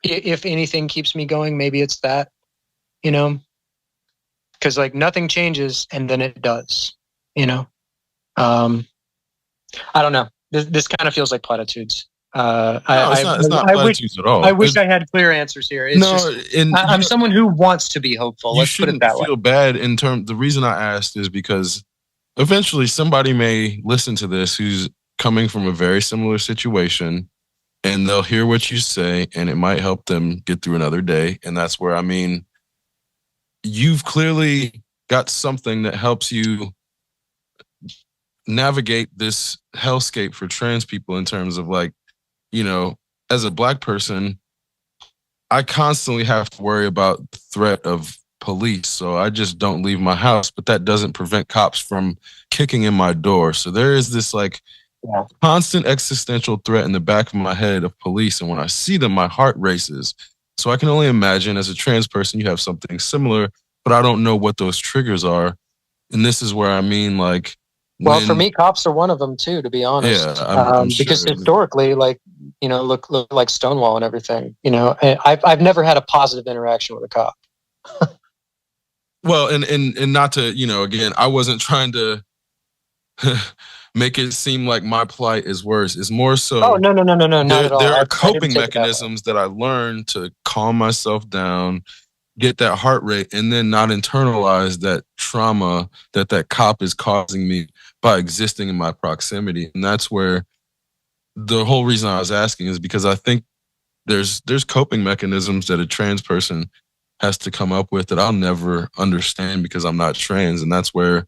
if anything keeps me going, maybe it's that, because like nothing changes and then it does, I don't know. This kind of feels like platitudes. No, it's not I wish platitudes at all. I wish I had clear answers here. It's No, just and I'm someone who wants to be hopeful. you Let's put it shouldn't that way. feel bad in terms. The reason I asked is because eventually somebody may listen to this who's coming from a very similar situation, and they'll hear what you say, and it might help them get through another day. And that's where, I mean, you've clearly got something that helps you navigate this hellscape for trans people in terms of, like, you know, as a Black person, I constantly have to worry about the threat of police. So I just don't leave my house, but that doesn't prevent cops from kicking in my door. So there is this, like, constant existential threat in the back of my head of police. And when I see them, my heart races. So I can only imagine, as a trans person, you have something similar, but I don't know what those triggers are. And this is where, I mean, like, Well, for me, cops are one of them too, to be honest. Yeah, I'm sure. Because historically, like, you know, look like Stonewall and everything. You know, and I've never had a positive interaction with a cop. Well, and not to, you know, again, I wasn't trying to make it seem like my plight is worse. It's more so. Oh, no, not at all. There are I coping didn't take it that way. mechanisms that I learned to calm myself down, get that heart rate, and then not internalize that trauma that cop is causing me by existing in my proximity. And that's where the whole reason I was asking is because I think there's coping mechanisms that a trans person has to come up with that I'll never understand because I'm not trans. And that's where,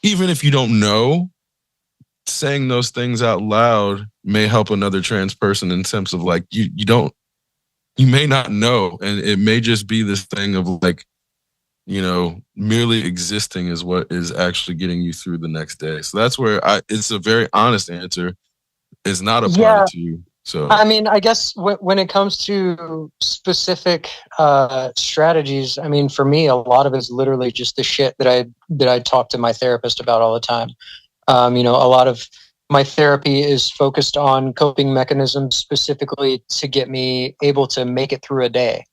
even if you don't know, saying those things out loud may help another trans person in terms of, like, you may not know, and it may just be this thing of, like, you know, merely existing is what is actually getting you through the next day. So that's where it's a very honest answer. It's not a platitude. So I mean, I guess when it comes to specific strategies, I mean, for me, a lot of it's literally just the shit that I talk to my therapist about all the time. You know, a lot of my therapy is focused on coping mechanisms specifically to get me able to make it through a day.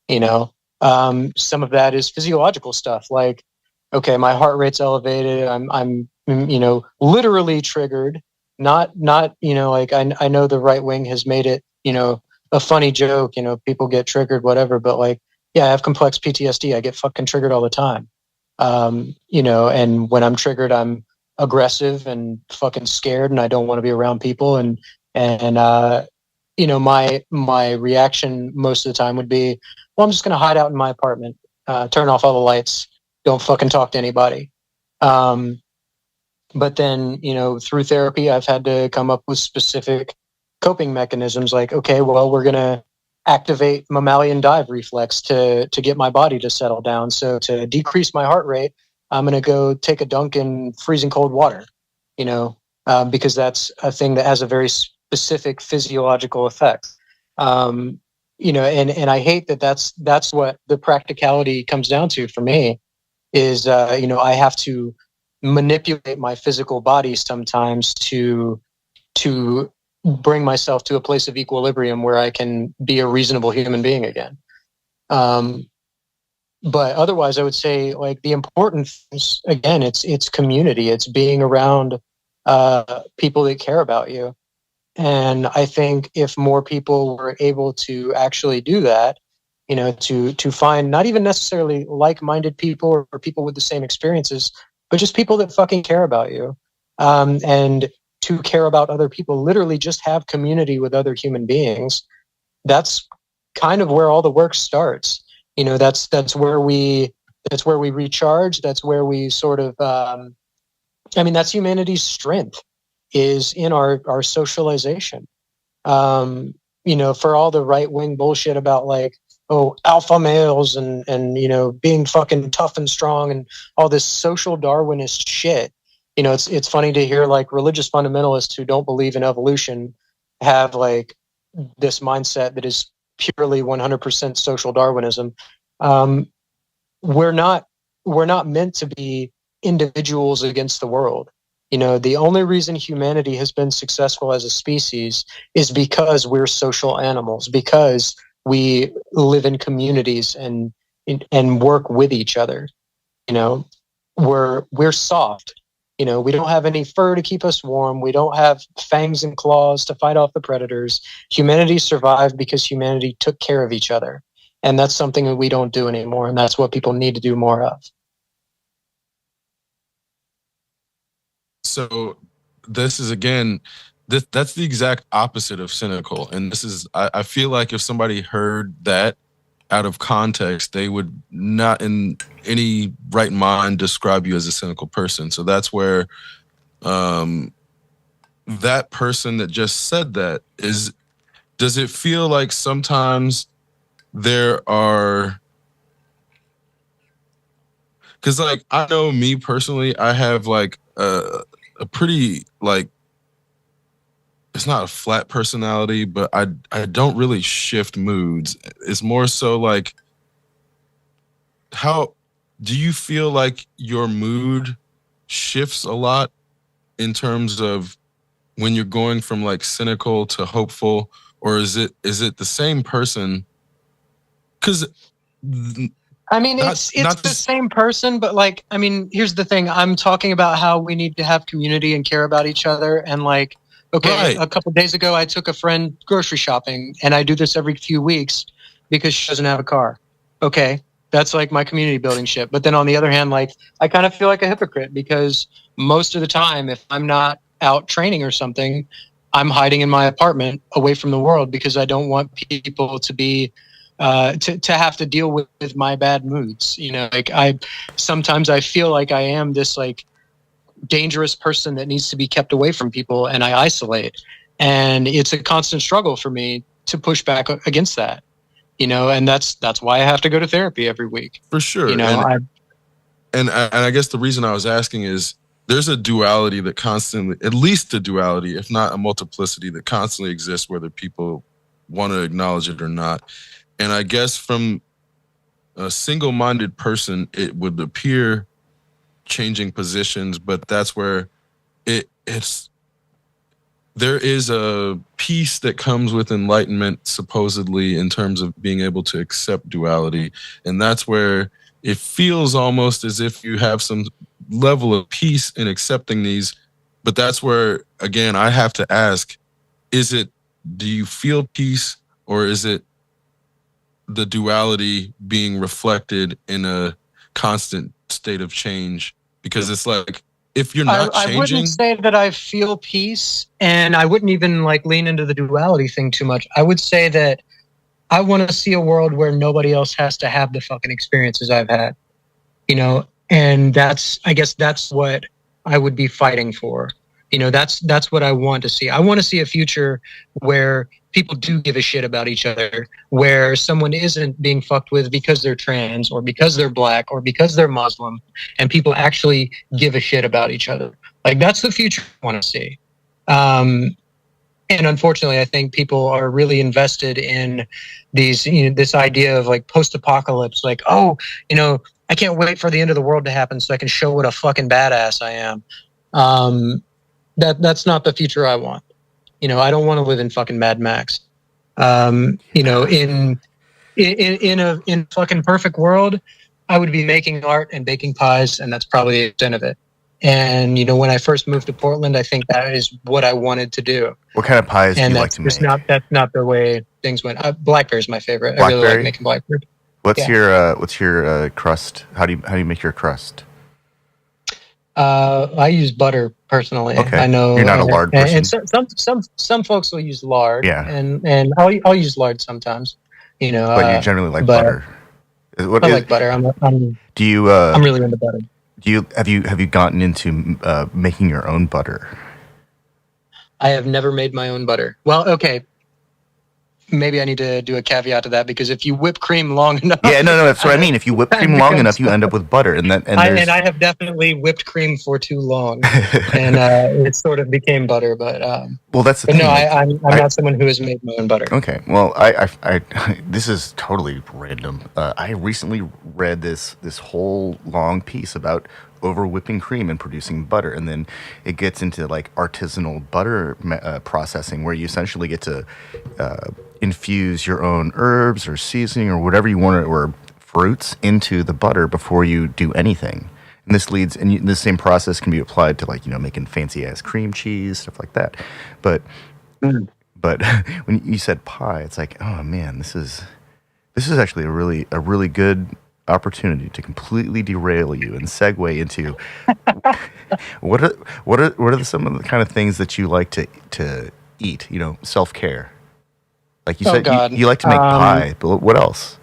You know, some of that is physiological stuff, like, okay, my heart rate's elevated. I'm you know, literally triggered. Not you know, like, I know the right wing has made it, you know, a funny joke. You know, people get triggered, whatever. But, like, yeah, I have complex PTSD. I get fucking triggered all the time. You know, and when I'm triggered, I'm aggressive and fucking scared, and I don't want to be around people. And you know, my reaction most of the time would be, well, I'm just going to hide out in my apartment, turn off all the lights, don't fucking talk to anybody. But then, you know, through therapy, I've had to come up with specific coping mechanisms, like, okay, well, we're going to activate mammalian dive reflex to get my body to settle down. So to decrease my heart rate, I'm going to go take a dunk in freezing cold water, you know, because that's a thing that has a very specific physiological effect. You know, and I hate that's what the practicality comes down to for me is, you know, I have to manipulate my physical body sometimes to bring myself to a place of equilibrium where I can be a reasonable human being again. But otherwise, I would say, like, the important things, again, it's community. It's being around people that care about you. And I think if more people were able to actually do that, you know, to find not even necessarily like-minded people or people with the same experiences, but just people that fucking care about you, and to care about other people, literally just have community with other human beings. That's kind of where all the work starts. You know, that's where we recharge. That's where we sort of, I mean, that's humanity's strength, is in our socialization. You know, for all the right wing bullshit about, like, oh, alpha males and you know, being fucking tough and strong and all this social Darwinist shit. You know, it's funny to hear, like, religious fundamentalists who don't believe in evolution have, like, this mindset that is purely 100% social Darwinism. We're not meant to be individuals against the world. You know, the only reason humanity has been successful as a species is because we're social animals, because we live in communities and work with each other. You know, we're soft. We don't have any fur to keep us warm. We don't have fangs and claws to fight off the predators. Humanity survived because humanity took care of each other. And that's something that we don't do anymore. And that's what people need to do more of. So this is, again, that's the exact opposite of cynical. And this is, I feel like if somebody heard that out of context, they would not in any right mind describe you as a cynical person. So that's where that person that just said that does it feel like sometimes there are, because like I know me personally, I have like a pretty like, it's not a flat personality, but I don't really shift moods. It's more so like, how do you feel like your mood shifts a lot in terms of when you're going from like cynical to hopeful, or is it the same person? Because I mean, it's the same person, but like, I mean, here's the thing. I'm talking about how we need to have community and care about each other. And like, okay, right. A couple of days ago, I took a friend grocery shopping, and I do this every few weeks because she doesn't have a car. Okay, that's like my community building shit. But then on the other hand, like, I kind of feel like a hypocrite because most of the time, if I'm not out training or something, I'm hiding in my apartment away from the world because I don't want people to be to have to deal with my bad moods. Like sometimes I feel like I am this like dangerous person that needs to be kept away from people, and I isolate. And it's a constant struggle for me to push back against that. And that's why I have to go to therapy every week. For sure. And I guess the reason I was asking is there's a duality that constantly, at least a duality, if not a multiplicity, that constantly exists, whether people want to acknowledge it or not. And I guess from a single-minded person, it would appear changing positions, but that's where there is a peace that comes with enlightenment, supposedly, in terms of being able to accept duality. And that's where it feels almost as if you have some level of peace in accepting these. But that's where, again, I have to ask, do you feel peace, or is it the duality being reflected in a constant state of change? Because it's like, if you're not changing, I wouldn't say that I feel peace, and I wouldn't even like lean into the duality thing too much. I would say that I want to see a world where nobody else has to have the fucking experiences I've had, and I guess that's what I would be fighting for. That's what I want to see. I want to see a future where people do give a shit about each other, where someone isn't being fucked with because they're trans or because they're black or because they're Muslim, and people actually give a shit about each other. Like, that's the future I want to see. And unfortunately, I think people are really invested in these, this idea of like post-apocalypse, like, oh, I can't wait for the end of the world to happen so I can show what a fucking badass I am. That's not the future I want. I don't want to live in fucking Mad Max. In a fucking perfect world, I would be making art and baking pies, and that's probably the extent of it. And when I first moved to Portland, I think that is what I wanted to do. What kind of pies do you like to make? That's not the way things went. Blackberry is my favorite. Blackberry? I really like making blackberry. What's your crust? How do you make your crust? I use butter personally. Okay. I know you're not a lard person. And some folks will use lard. Yeah. And I'll use lard sometimes. But you generally like butter. I like butter. I'm really into butter. Have you gotten into making your own butter? I have never made my own butter. Well, okay. Maybe I need to do a caveat to that, because if you whip cream long enough, no, that's what I mean. If you whip cream long enough, you end up with butter, and I have definitely whipped cream for too long, and it sort of became butter. But well, that's the thing. No, I'm not someone who has made my own butter. Okay, well, I this is totally random. I recently read this whole long piece about over whipping cream and producing butter, and then it gets into like artisanal butter processing, where you essentially get to infuse your own herbs or seasoning or whatever you want, or fruits into the butter before you do anything. And this leads, and the same process can be applied to like making fancy ass cream cheese, stuff like that. But but when you said pie, it's like, oh man, this is actually a really good opportunity to completely derail you and segue into what are some of the kind of things that you like to eat? Self care. Like you said, God. you like to make pie, but what else?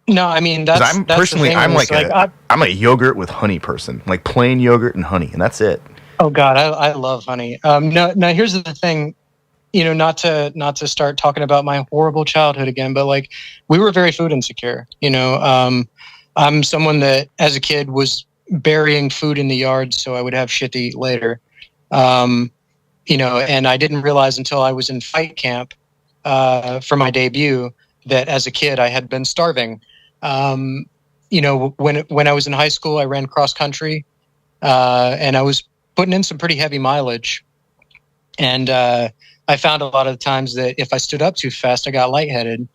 No, I mean that's I'm that's personally the thing I'm is, like I'm a yogurt with honey person, like plain yogurt and honey, and that's it. oh God, I love honey. No, here's the thing. Not to start talking about my horrible childhood again, but like we were very food insecure. I'm someone that as a kid was burying food in the yard so I would have shit to eat later. And I didn't realize until I was in fight camp for my debut that as a kid I had been starving. When I was in high school, I ran cross country, and I was putting in some pretty heavy mileage, and I found a lot of the times that if I stood up too fast, I got lightheaded.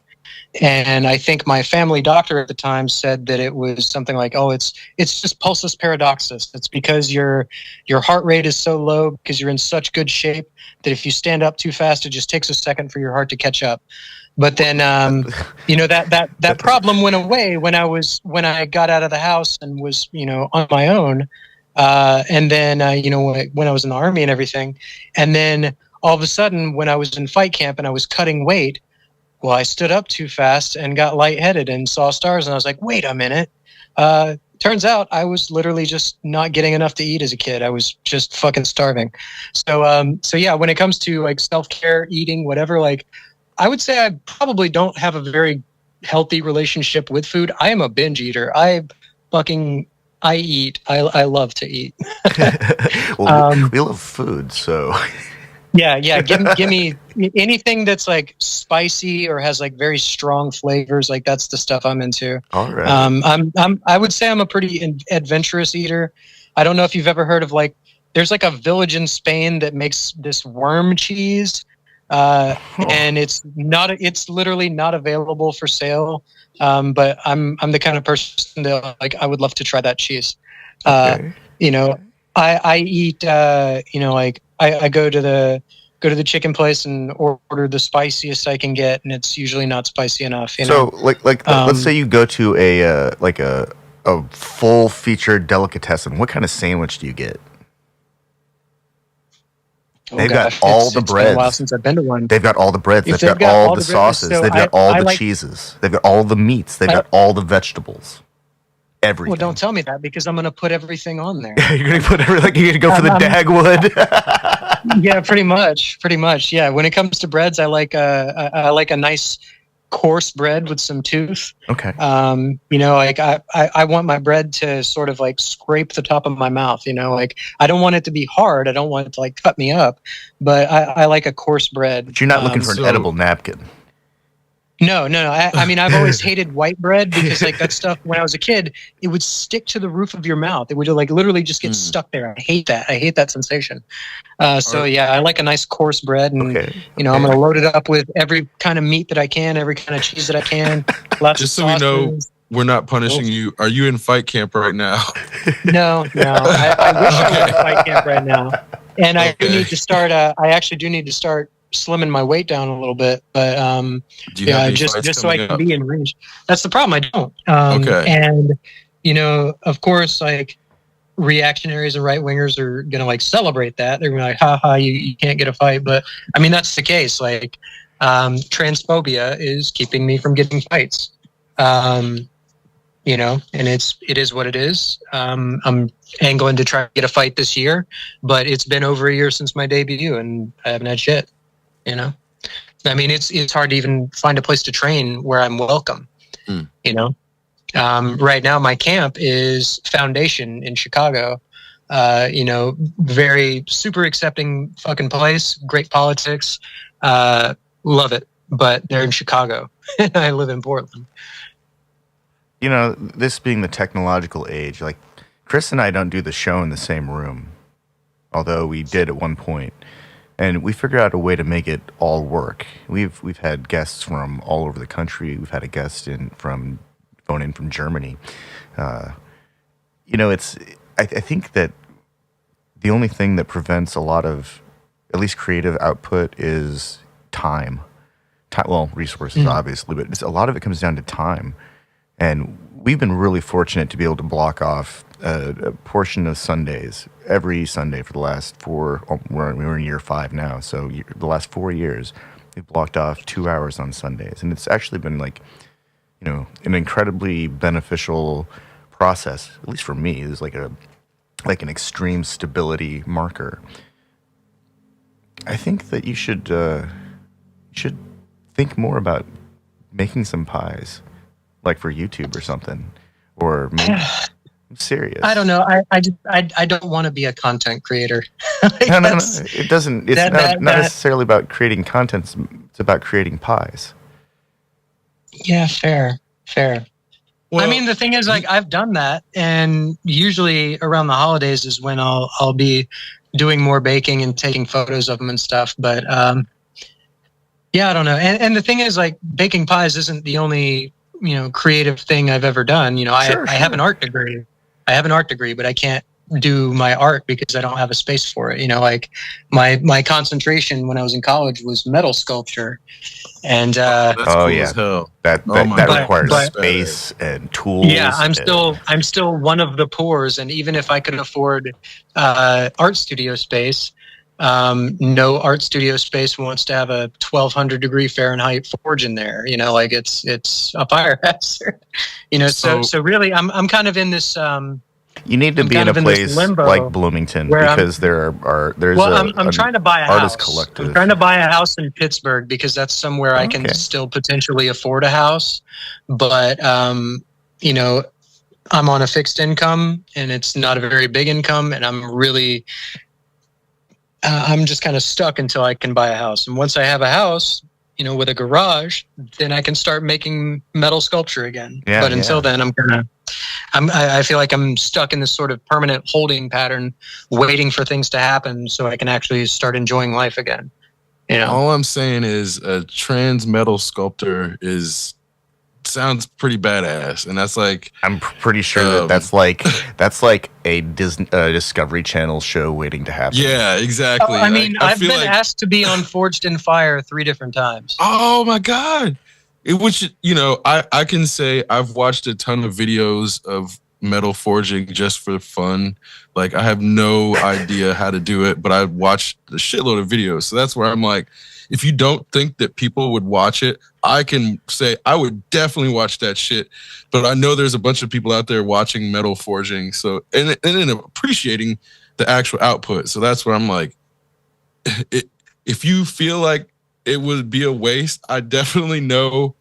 And I think my family doctor at the time said that it was something like, "Oh, it's just pulsus paradoxus. It's because your heart rate is so low because you're in such good shape that if you stand up too fast, it just takes a second for your heart to catch up." But then, that problem went away when I got out of the house and was on my own, and then when I was in the Army and everything, and then all of a sudden when I was in fight camp and I was cutting weight. Well, I stood up too fast and got lightheaded and saw stars, and I was like, wait a minute. Turns out I was literally just not getting enough to eat as a kid. I was just fucking starving. So yeah, when it comes to like self-care, eating, whatever, like I would say I probably don't have a very healthy relationship with food. I am a binge eater. I eat. I love to eat. Well, we love food, so... Yeah. Give me anything that's like spicy or has like very strong flavors. Like that's the stuff I'm into. All right. I would say I'm a pretty adventurous eater. I don't know if you've ever heard of there's like a village in Spain that makes this worm cheese, and it's literally not available for sale. But I'm the kind of person that like I would love to try that cheese. Okay. I eat. I go to the chicken place and order the spiciest I can get, and it's usually not spicy enough. So, let's say you go to a full featured delicatessen. What kind of sandwich do you get? They've got all the breads. It's been a while since I've been to one. They've got all the breads. They've got all the sauces. They've got all the cheeses. They've got all the meats. They've got all the vegetables. Everything. Well, don't tell me that because I'm going to put everything on there. You're going to put everything. You're going to go for the Dagwood. Yeah, pretty much. Yeah. When it comes to breads, I like a nice coarse bread with some tooth. Okay. Like I want my bread to sort of like scrape the top of my mouth. Like I don't want it to be hard. I don't want it to like cut me up, but I like a coarse bread. But you're not looking for an edible napkin. No. I mean, I've always hated white bread because like that stuff when I was a kid, it would stick to the roof of your mouth. It would like literally just get stuck there. I hate that. I hate that sensation. Yeah, I like a nice coarse bread, and I'm going to load it up with every kind of meat that I can, every kind of cheese that I can. Lots just of so sauces. we know, we're not punishing you. Are you in fight camp right now? No. I wish I was in fight camp right now, and I do need to start. I actually do need to start slimming my weight down a little bit, but just so I can be in range. That's the problem. I don't. And of course, like reactionaries and right wingers are gonna like celebrate that. They're gonna be like, "Ha ha, you can't get a fight." But I mean, that's the case. Like, transphobia is keeping me from getting fights. And it is what it is. I'm angling to try to get a fight this year, but it's been over a year since my debut, and I haven't had shit. I mean, it's hard to even find a place to train where I'm welcome. Right now my camp is Foundation in Chicago. Very super accepting fucking place, great politics, love it, but they're in Chicago and I live in Portland. This being the technological age, like Chris and I don't do the show in the same room, although we did at one point. And we figured out a way to make it all work. We've had guests from all over the country. We've had a guest phone in from Germany. I think that the only thing that prevents a lot of, at least creative output, is time. Well, resources, obviously, but a lot of it comes down to time. And we've been really fortunate to be able to block off a portion of Sundays every Sunday for the last we're in year 5 now. So the last 4 years, we've blocked off 2 hours on Sundays. And it's actually been like, an incredibly beneficial process, at least for me. It's like an extreme stability marker. I think that you should think more about making some pies, like for YouTube or something, or maybe. I'm serious. I don't know. I don't want to be a content creator. No. It doesn't. It's not necessarily about creating content. It's about creating pies. Yeah, fair. Well, I mean, the thing is, like, I've done that, and usually around the holidays is when I'll be doing more baking and taking photos of them and stuff. But yeah, I don't know. And the thing is, like, baking pies isn't the only creative thing I've ever done. I have an art degree. But I can't do my art because I don't have a space for it. Like my concentration when I was in college was metal sculpture, and that's cool as hell. That requires space and tools. Yeah, I'm still one of the poors, and even if I could afford art studio space, no art studio space wants to have a 1200 degree Fahrenheit forge in there. Like it's a fire hazard. So really, I'm kind of in this. You need to be in a place like Bloomington because I'm trying to buy a artist house. collective. I'm trying to buy a house in Pittsburgh because that's somewhere I can still potentially afford a house. But I'm on a fixed income and it's not a very big income, and I'm just kind of stuck until I can buy a house. And once I have a house, with a garage, then I can start making metal sculpture again. Yeah, but until then, I feel like I'm stuck in this sort of permanent holding pattern, waiting for things to happen so I can actually start enjoying life again. All I'm saying is a trans metal sculptor sounds pretty badass, and that's like I'm pretty sure that's like a Discovery Channel show waiting to happen. Yeah, exactly. I've been asked to be on Forged in Fire 3 different times. Oh my god! I can say I've watched a ton of videos of metal forging just for fun. Like, I have no idea how to do it, but I watched a shitload of videos. So that's where I'm like, if you don't think that people would watch it, I can say I would definitely watch that shit. But I know there's a bunch of people out there watching metal forging, so and appreciating the actual output. So that's where I'm like, if you feel like it would be a waste, I definitely know,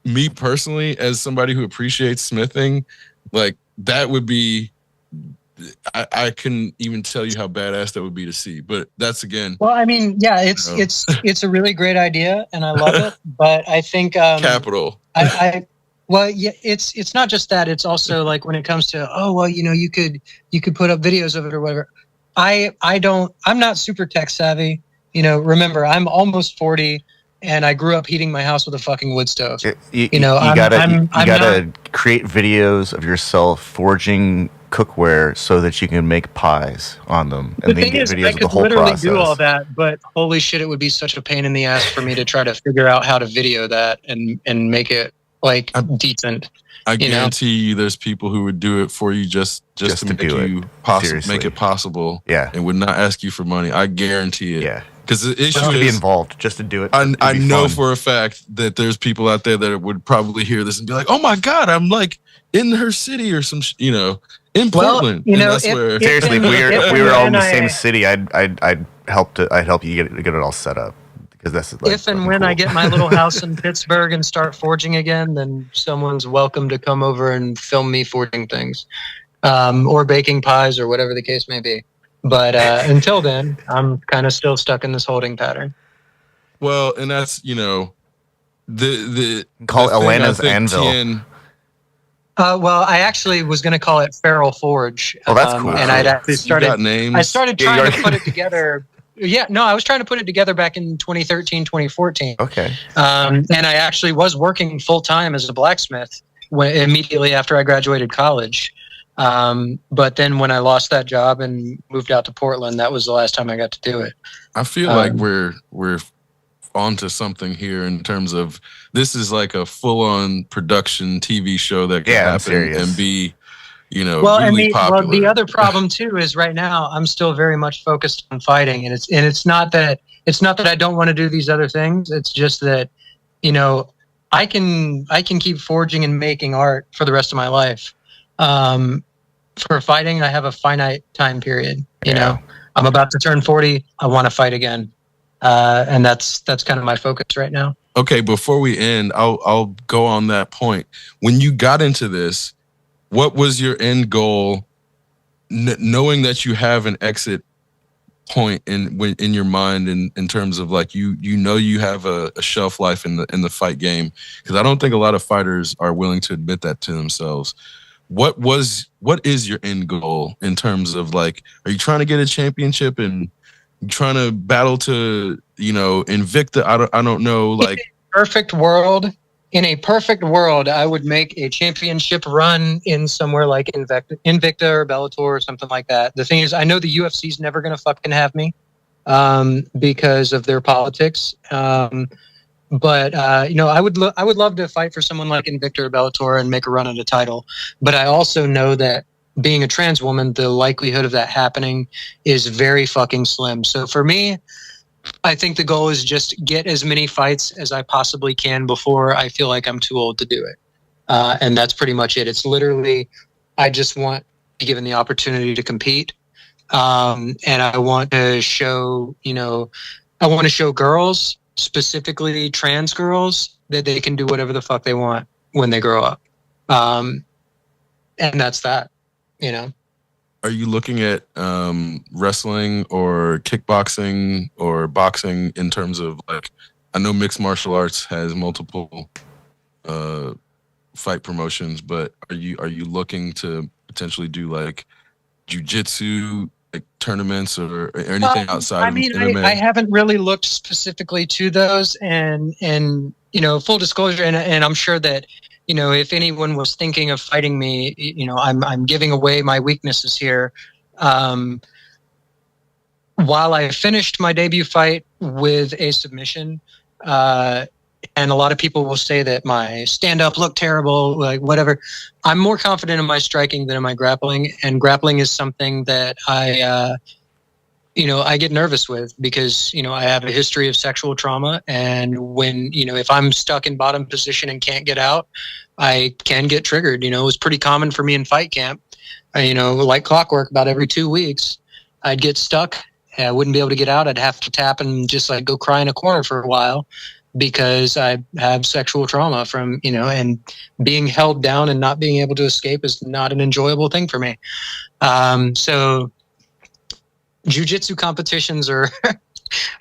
me personally, as somebody who appreciates smithing, like that would be. I couldn't even tell you how badass that would be to see, but that's again. Well, it's a really great idea, and I love it. But I think capital. It's not just that. It's also like when it comes to you could put up videos of it or whatever. I'm not super tech savvy. Remember, I'm almost 40. And I grew up heating my house with a fucking wood stove. You gotta create videos of yourself forging cookware so that you can make pies on them, and then get videos of the whole process. I could literally do all that, but holy shit, it would be such a pain in the ass for me to try to figure out how to video that and make it like decent. I guarantee you, there's people who would do it for you just to make it possible. Yeah, and would not ask you for money. I guarantee it. Yeah. Because the issue is be involved just to do it. I know for a fact that there's people out there that would probably hear this and be like, "Oh my god, I'm like in her city or some, in Portland." Seriously, if we were all in the same city, I'd help you get it all set up, because that's like, if and when I get my little house in Pittsburgh and start forging again, then someone's welcome to come over and film me forging things, or baking pies or whatever the case may be. But until then, I'm kind of still stuck in this holding pattern. Well, and that's, call it Elena's Anvil. Well, I actually was going to call it Feral Forge. Oh, that's cool. And I'd actually started. Names. I started trying to put it together. Yeah, no, I was trying to put it together back in 2013, 2014. Okay. And I actually was working full time as a blacksmith immediately after I graduated college. But then when I lost that job and moved out to Portland, that was the last time I got to do it. I feel like we're onto something here in terms of this is like a full-on production TV show that can happen and be, really popular. Well, the other problem too is right now I'm still very much focused on fighting, and it's not that I don't want to do these other things. It's just that, I can keep forging and making art for the rest of my life. For fighting, I have a finite time period. You know, I'm about to turn 40. I want to fight again. And that's kind of my focus right now. Okay, before we end, I'll go on that point. When you got into this, what was your end goal? Knowing that you have an exit point in your mind in terms of like you have a shelf life in the fight game, because I don't think a lot of fighters are willing to admit that to themselves. What is your end goal in terms of like, are you trying to get a championship and trying to battle to, Invicta? I don't know. Like, in a perfect world, I would make a championship run in somewhere like Invicta or Bellator or something like that. The thing is, I know the UFC's never going to fucking have me because of their politics. But I would love to fight for someone like Invicta or Bellator and make a run at a title. But I also know that being a trans woman, the likelihood of that happening is very fucking slim. So for me, I think the goal is just get as many fights as I possibly can before I feel like I'm too old to do it. And that's pretty much it. It's literally, I just want to be given the opportunity to compete. And I want to show, girls, specifically trans girls, that they can do whatever the fuck they want when they grow up. And that's that, Are you looking at wrestling or kickboxing or boxing in terms of like, I know mixed martial arts has multiple fight promotions, but are you looking to potentially do like jiu-jitsu like tournaments or anything outside of MMA? I haven't really looked specifically to those, and full disclosure, and I'm sure that if anyone was thinking of fighting me, I'm giving away my weaknesses here. While I finished my debut fight with a submission, and a lot of people will say that my stand-up looked terrible, like whatever, I'm more confident in my striking than in my grappling, and grappling is something that I get nervous with because, I have a history of sexual trauma. And when, if I'm stuck in bottom position and can't get out, I can get triggered. It was pretty common for me in fight camp, like clockwork, about every 2 weeks, I'd get stuck. I wouldn't be able to get out. I'd have to tap and just like go cry in a corner for a while because I have sexual trauma from, and being held down and not being able to escape is not an enjoyable thing for me. So jiu-jitsu competitions are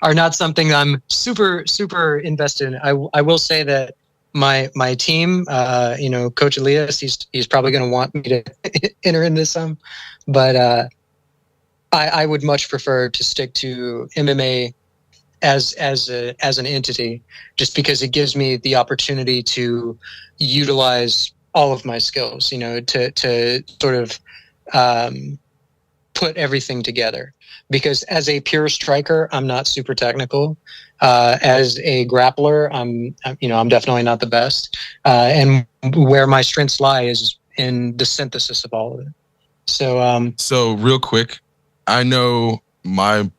not something I'm super, super invested in. I will say that my team, Coach Elias, he's probably going to want me to enter into some, but I would much prefer to stick to MMA as an entity, just because it gives me the opportunity to utilize all of my skills, to sort of put everything together. Because as a pure striker, I'm not super technical. As a grappler, I'm definitely not the best. And where my strengths lie is in the synthesis of all of it. So real quick, I know my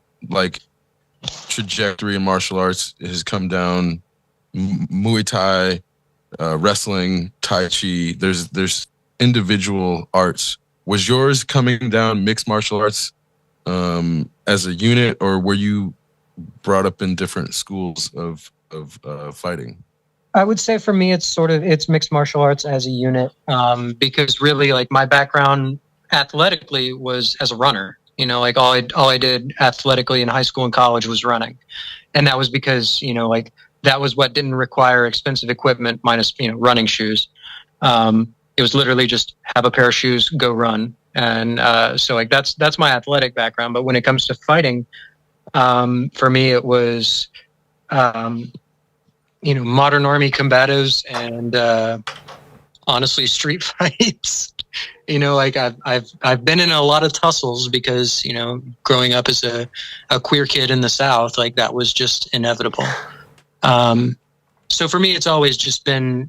trajectory in martial arts has come down Muay Thai, wrestling, Tai Chi. There's individual arts. Was yours coming down mixed martial arts as a unit, or were you brought up in different schools of fighting? I would say for me, it's mixed martial arts as a unit, because really, like, my background athletically was as a runner. All I did athletically in high school and college was running, and that was because that was what didn't require expensive equipment minus running shoes. It was literally just have a pair of shoes, go run. And so that's my athletic background. But when it comes to fighting, for me, it was, modern army combatives and honestly street fights. Like I've been in a lot of tussles because, growing up as a queer kid in the South, like that was just inevitable. So for me, it's always just been,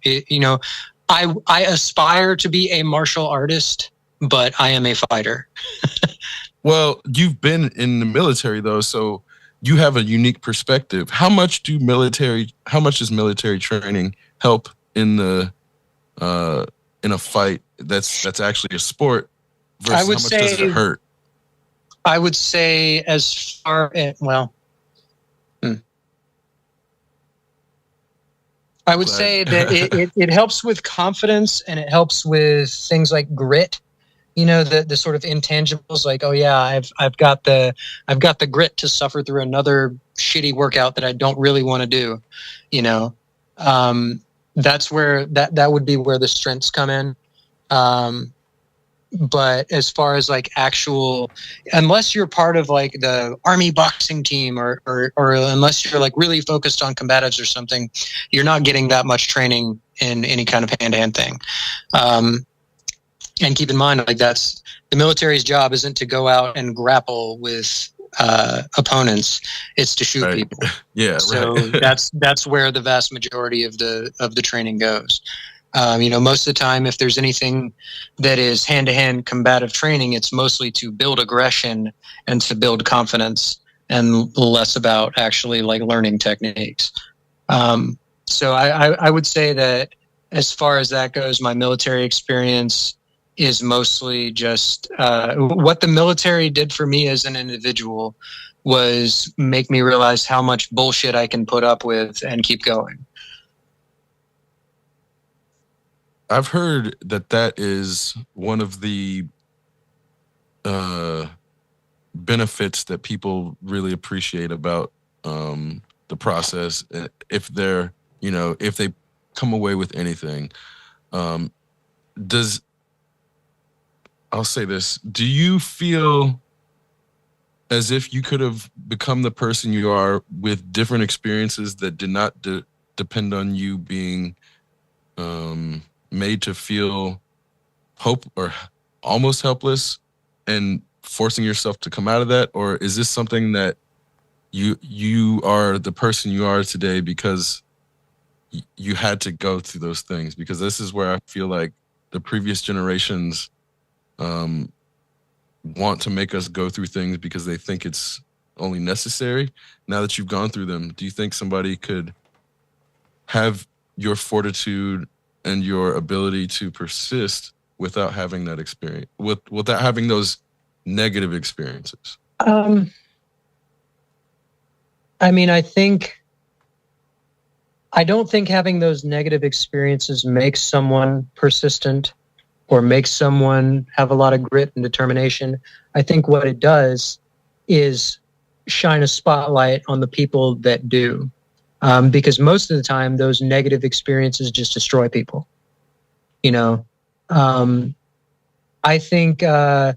I aspire to be a martial artist, but I am a fighter. Well, you've been in the military though, so you have a unique perspective. How much does military training help in a fight that's actually a sport versus how much does it hurt? I would say as far as, I would say that it helps with confidence, and it helps with things like grit. The sort of intangibles, like, oh yeah, I've got the grit to suffer through another shitty workout that I don't really want to do. That's where that would be where the strengths come in. But as far as like actual, unless you're part of like the army boxing team or unless you're like really focused on combatives or something, you're not getting that much training in any kind of hand-to-hand thing. And keep in mind, like, that's the military's job isn't to go out and grapple with opponents; it's to shoot people. Yeah, so right. that's where the vast majority of the training goes. Most of the time, if there's anything that is hand-to-hand combative training, it's mostly to build aggression and to build confidence, and less about actually like learning techniques. So I would say that as far as that goes, my military experience is mostly just what the military did for me as an individual was make me realize how much bullshit I can put up with and keep going. I've heard that is one of the benefits that people really appreciate about the process. If they come away with anything, I'll say this: do you feel as if you could have become the person you are with different experiences that did not depend on you being made to feel hope or almost helpless and forcing yourself to come out of that? Or is this something that you are the person you are today because you had to go through those things? Because this is where I feel like the previous generations want to make us go through things because they think it's only necessary. Now that you've gone through them, do you think somebody could have your fortitude and your ability to persist without having that experience, without having those negative experiences? I don't think having those negative experiences makes someone persistent or makes someone have a lot of grit and determination. I think what it does is shine a spotlight on the people that do. Because most of the time, those negative experiences just destroy people. I think, I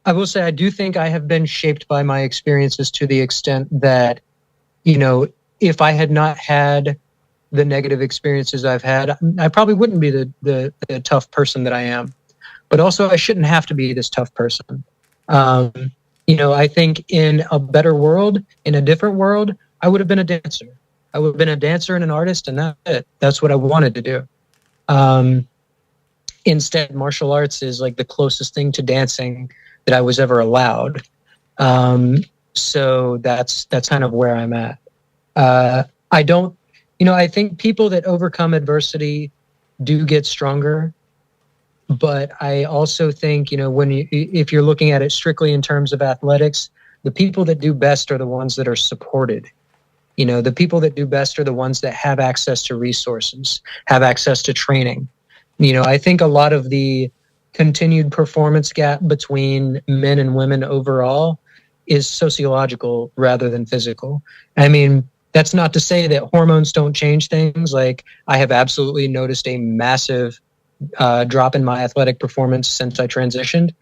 will say, I do think I have been shaped by my experiences to the extent that, if I had not had the negative experiences I've had, I probably wouldn't be the tough person that I am. But also, I shouldn't have to be this tough person. I think in a better world, in a different world, I would have been a dancer. I would have been a dancer and an artist, and that's it. That's what I wanted to do. Instead, martial arts is like the closest thing to dancing that I was ever allowed. So that's kind of where I'm at. I think people that overcome adversity do get stronger. But I also think, if you're looking at it strictly in terms of athletics, the people that do best are the ones that are supported. The people that do best are the ones that have access to resources, have access to training. I think a lot of the continued performance gap between men and women overall is sociological rather than physical. I mean, that's not to say that hormones don't change things. Like, I have absolutely noticed a massive drop in my athletic performance since I transitioned.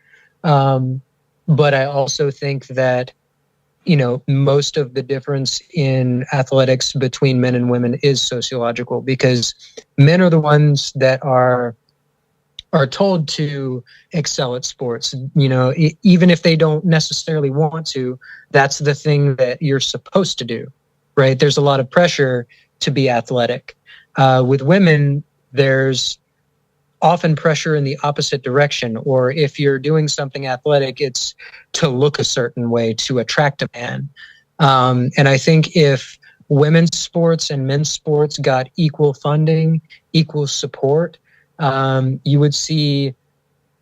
But I also think that, most of the difference in athletics between men and women is sociological, because men are the ones that are are told to excel at sports. Even if they don't necessarily want to, that's the thing that you're supposed to do, right? There's a lot of pressure to be athletic. With women, there's often pressure in the opposite direction, or if you're doing something athletic, it's to look a certain way to attract a man. And I think if women's sports and men's sports got equal funding, equal support, you would see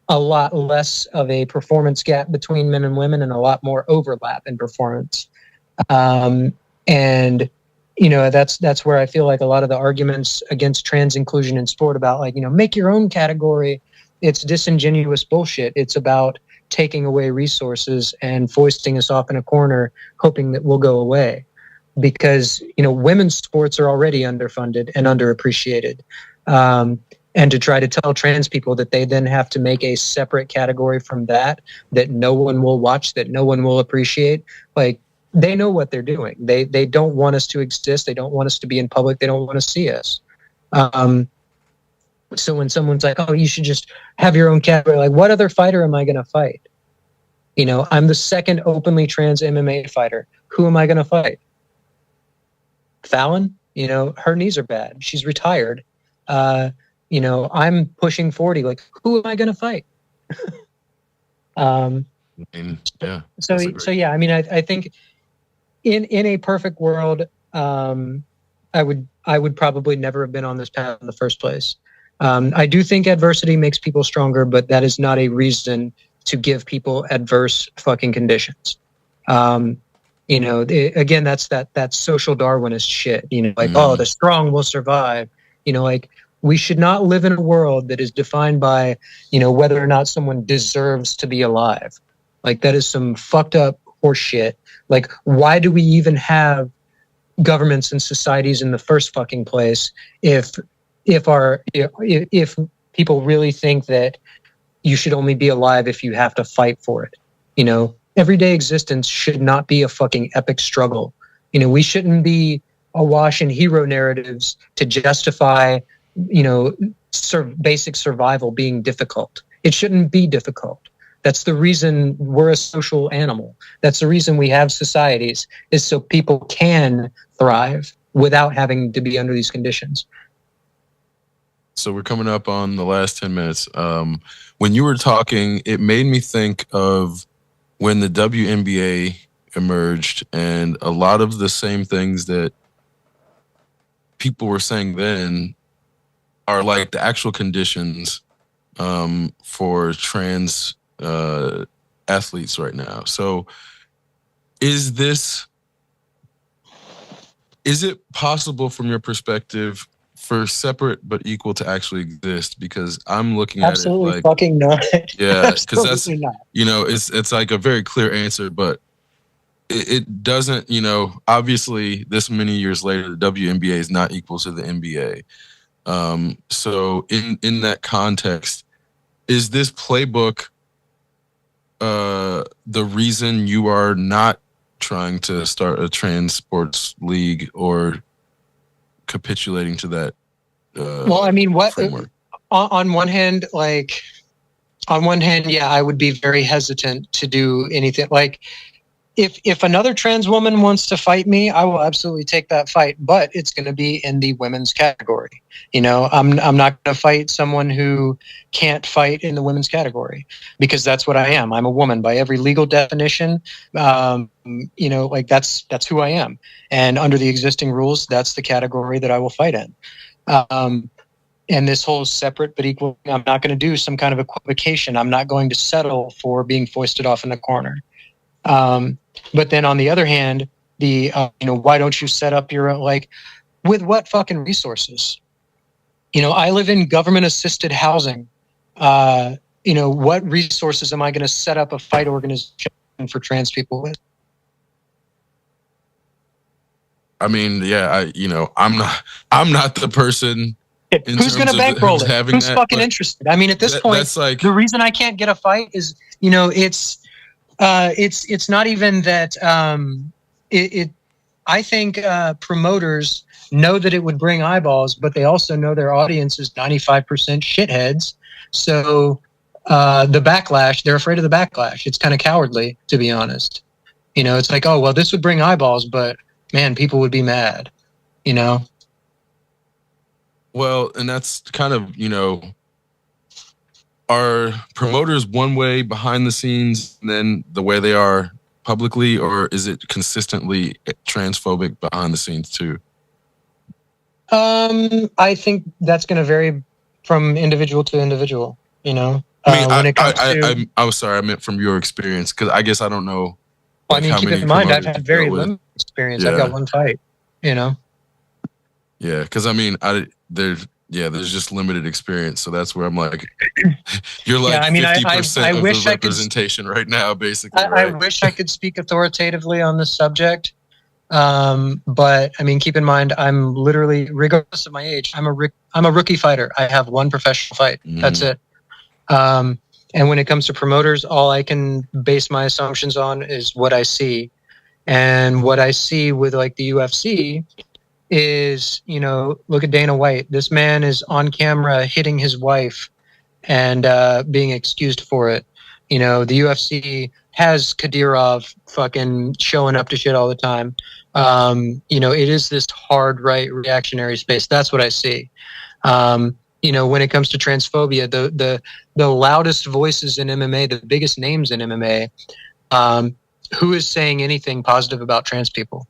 a lot less of a performance gap between men and women and a lot more overlap in performance. And that's where I feel like a lot of the arguments against trans inclusion in sport about make your own category, it's disingenuous bullshit. It's about taking away resources and foisting us off in a corner, hoping that we'll go away. Because women's sports are already underfunded and underappreciated. And to try to tell trans people that they then have to make a separate category from that no one will watch, that no one will appreciate, they know what they're doing. They don't want us to exist. They don't want us to be in public. They don't want to see us. So when someone's like, oh, you should just have your own category, what other fighter am I going to fight? I'm the second openly trans MMA fighter. Who am I going to fight? Fallon? Her knees are bad. She's retired. I'm pushing 40. Who am I going to fight? Yeah. So yeah, I think in a perfect world, I would probably never have been on this path in the first place. I do think adversity makes people stronger, but that is not a reason to give people adverse fucking conditions. Again, that's that social Darwinist shit. Oh, the strong will survive. We should not live in a world that is defined by whether or not someone deserves to be alive. That is some fucked up horse shit. Why do we even have governments and societies in the first fucking place if people really think that you should only be alive if you have to fight for it? Everyday existence should not be a fucking epic struggle. We shouldn't be awash in hero narratives to justify basic survival being difficult. It shouldn't be difficult. That's the reason we're a social animal. That's the reason we have societies, is so people can thrive without having to be under these conditions. So we're coming up on the last 10 minutes. When you were talking, it made me think of when the WNBA emerged, and a lot of the same things that people were saying then are the actual conditions for trans athletes right now. So is it possible from your perspective for separate but equal to actually exist? Because I'm looking Absolutely at it fucking not. yeah, because that's not. It's a very clear answer, but it doesn't. Obviously, this many years later, the WNBA is not equal to the NBA. So in that context, is this playbook the reason you are not trying to start a trans sports league or capitulating to that framework? On one hand, yeah, I would be very hesitant to do anything. If another trans woman wants to fight me, I will absolutely take that fight, but it's going to be in the women's category. I'm not going to fight someone who can't fight in the women's category, because that's what I am. I'm a woman by every legal definition. That's who I am. And under the existing rules, that's the category that I will fight in. And this whole separate but equal, I'm not going to do some kind of equivocation. I'm not going to settle for being foisted off in the corner. But then on the other hand, why don't you set up your own, with what fucking resources? I live in government assisted housing. What resources am I going to set up a fight organization for trans people with? Yeah, I'm not the person. Who's going to bankroll it? Who's fucking interested? At this point, the reason I can't get a fight is, it's not even that. I think promoters know that it would bring eyeballs, but they also know their audience is 95% shitheads. So the backlash, they're afraid of the backlash. It's kind of cowardly, to be honest. You know, it's like, oh, well, this would bring eyeballs, but man, people would be mad, you know? Well, and that's kind of, you know, are promoters one way behind the scenes than the way they are publicly, or is it consistently transphobic behind the scenes too? I think that's going to vary from individual to individual, you know? I mean, when it comes to... I was sorry, I meant from your experience, because I guess I don't know. Well, I mean, keep in mind, I've had very limited experience. I've got one fight, you know? Yeah, because I mean, there's just limited experience, so that's where I'm like, you're like 50% of the representation right now, basically. I wish I could speak authoritatively on this subject, but I mean, keep in mind, I'm literally, regardless of my age, I'm a rookie fighter. I have one professional fight. That's it. And when it comes to promoters, all I can base my assumptions on is what I see, and what I see with like the UFC is, you know, look at Dana White. This man is on camera hitting his wife and being excused for it. You know, the UFC has Kadyrov fucking showing up to shit all the time. You know, it is this hard right reactionary space. That's what I see. You know, when it comes to transphobia, the loudest voices in MMA, the biggest names in MMA, who is saying anything positive about trans people?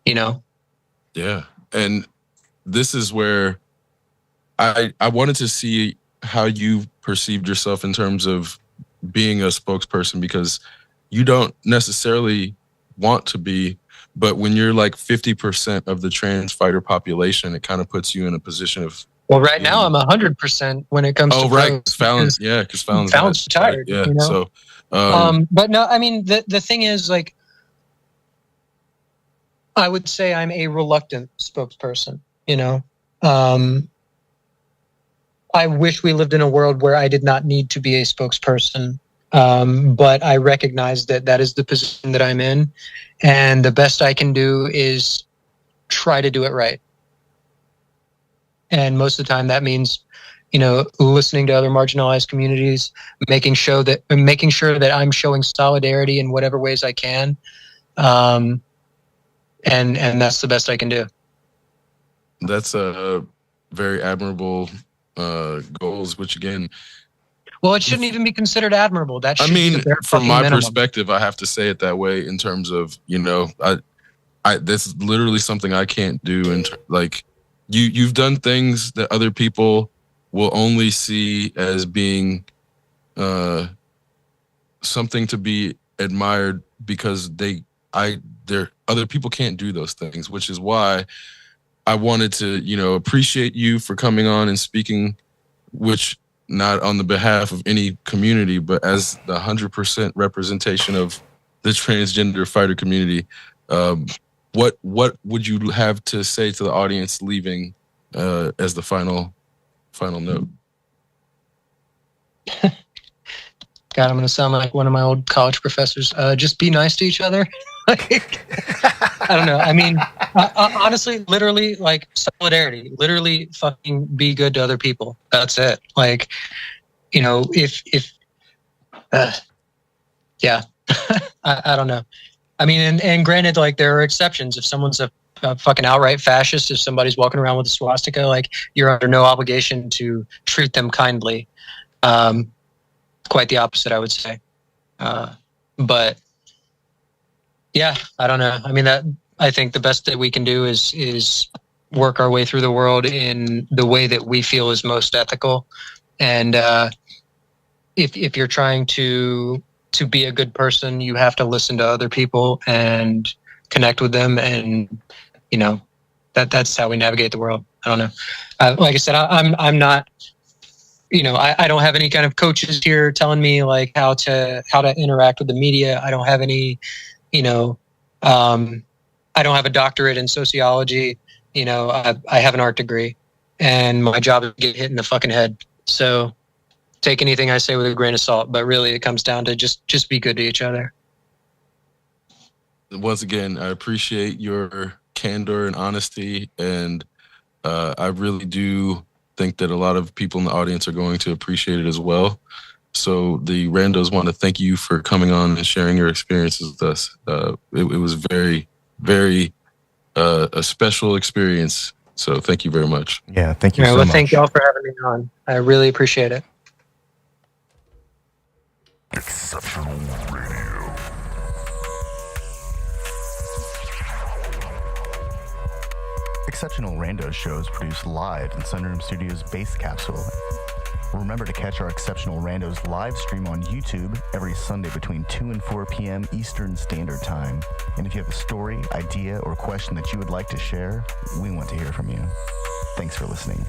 You know? Yeah. And this is where I wanted to see how you perceived yourself in terms of being a spokesperson, because you don't necessarily want to be, but when you're like 50% of the trans fighter population, it kind of puts you in a position of... Well, right now I'm 100% when it comes to... Oh, right. Fallon's retired. Yeah. You know? So, but no, I mean, the thing is, like, I would say I'm a reluctant spokesperson, you know? I wish we lived in a world where I did not need to be a spokesperson. But I recognize that that is the position that I'm in. And the best I can do is try to do it right. And most of the time that means, you know, listening to other marginalized communities, making sure that I'm showing solidarity in whatever ways I can. And that's the best I can do. That's a very admirable goals, which again... Well, it shouldn't even be considered admirable. That should be the bare from my minimum. perspective, I have to say it that way in terms of, you know, that's literally something I can't do. And like, you've done things that other people will only see as being something to be admired, because other people can't do those things, which is why I wanted to, you know, appreciate you for coming on and speaking, which not on the behalf of any community, but as the 100% representation of the transgender fighter community. What would you have to say to the audience leaving as the final note? God, I'm going to sound like one of my old college professors. Just be nice to each other. I don't know. I mean, honestly, literally, like, solidarity. Literally, fucking be good to other people. That's it. Like, you know, yeah, I don't know. I mean, and granted, like, there are exceptions. If someone's a fucking outright fascist, if somebody's walking around with a swastika, like, you're under no obligation to treat them kindly. Quite the opposite, I would say. But yeah, I don't know. I mean, I think the best that we can do is work our way through the world in the way that we feel is most ethical. And if you're trying to be a good person, you have to listen to other people and connect with them. And, you know, that's how we navigate the world. I don't know. Like I said, I'm not, you know, I don't have any kind of coaches here telling me like how to interact with the media. I don't have any, you know, I don't have a doctorate in sociology. You know, I have an art degree, and my job is to get hit in the fucking head. So take anything I say with a grain of salt, but really it comes down to just be good to each other. Once again, I appreciate your candor and honesty, and I really do think that a lot of people in the audience are going to appreciate it as well. So the Randos want to thank you for coming on and sharing your experiences with us. It was very, very a special experience. So thank you very much. Yeah, thank you so well, much. thank y'all for having me on. I really appreciate it. Exceptional Radio. Exceptional Randos shows produced live in Sunroom Studios' Base Capsule. Remember to catch our Exceptional Randos live stream on YouTube every Sunday between 2 and 4 p.m. Eastern Standard Time. And if you have a story, idea, or question that you would like to share, we want to hear from you. Thanks for listening.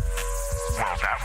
Well, that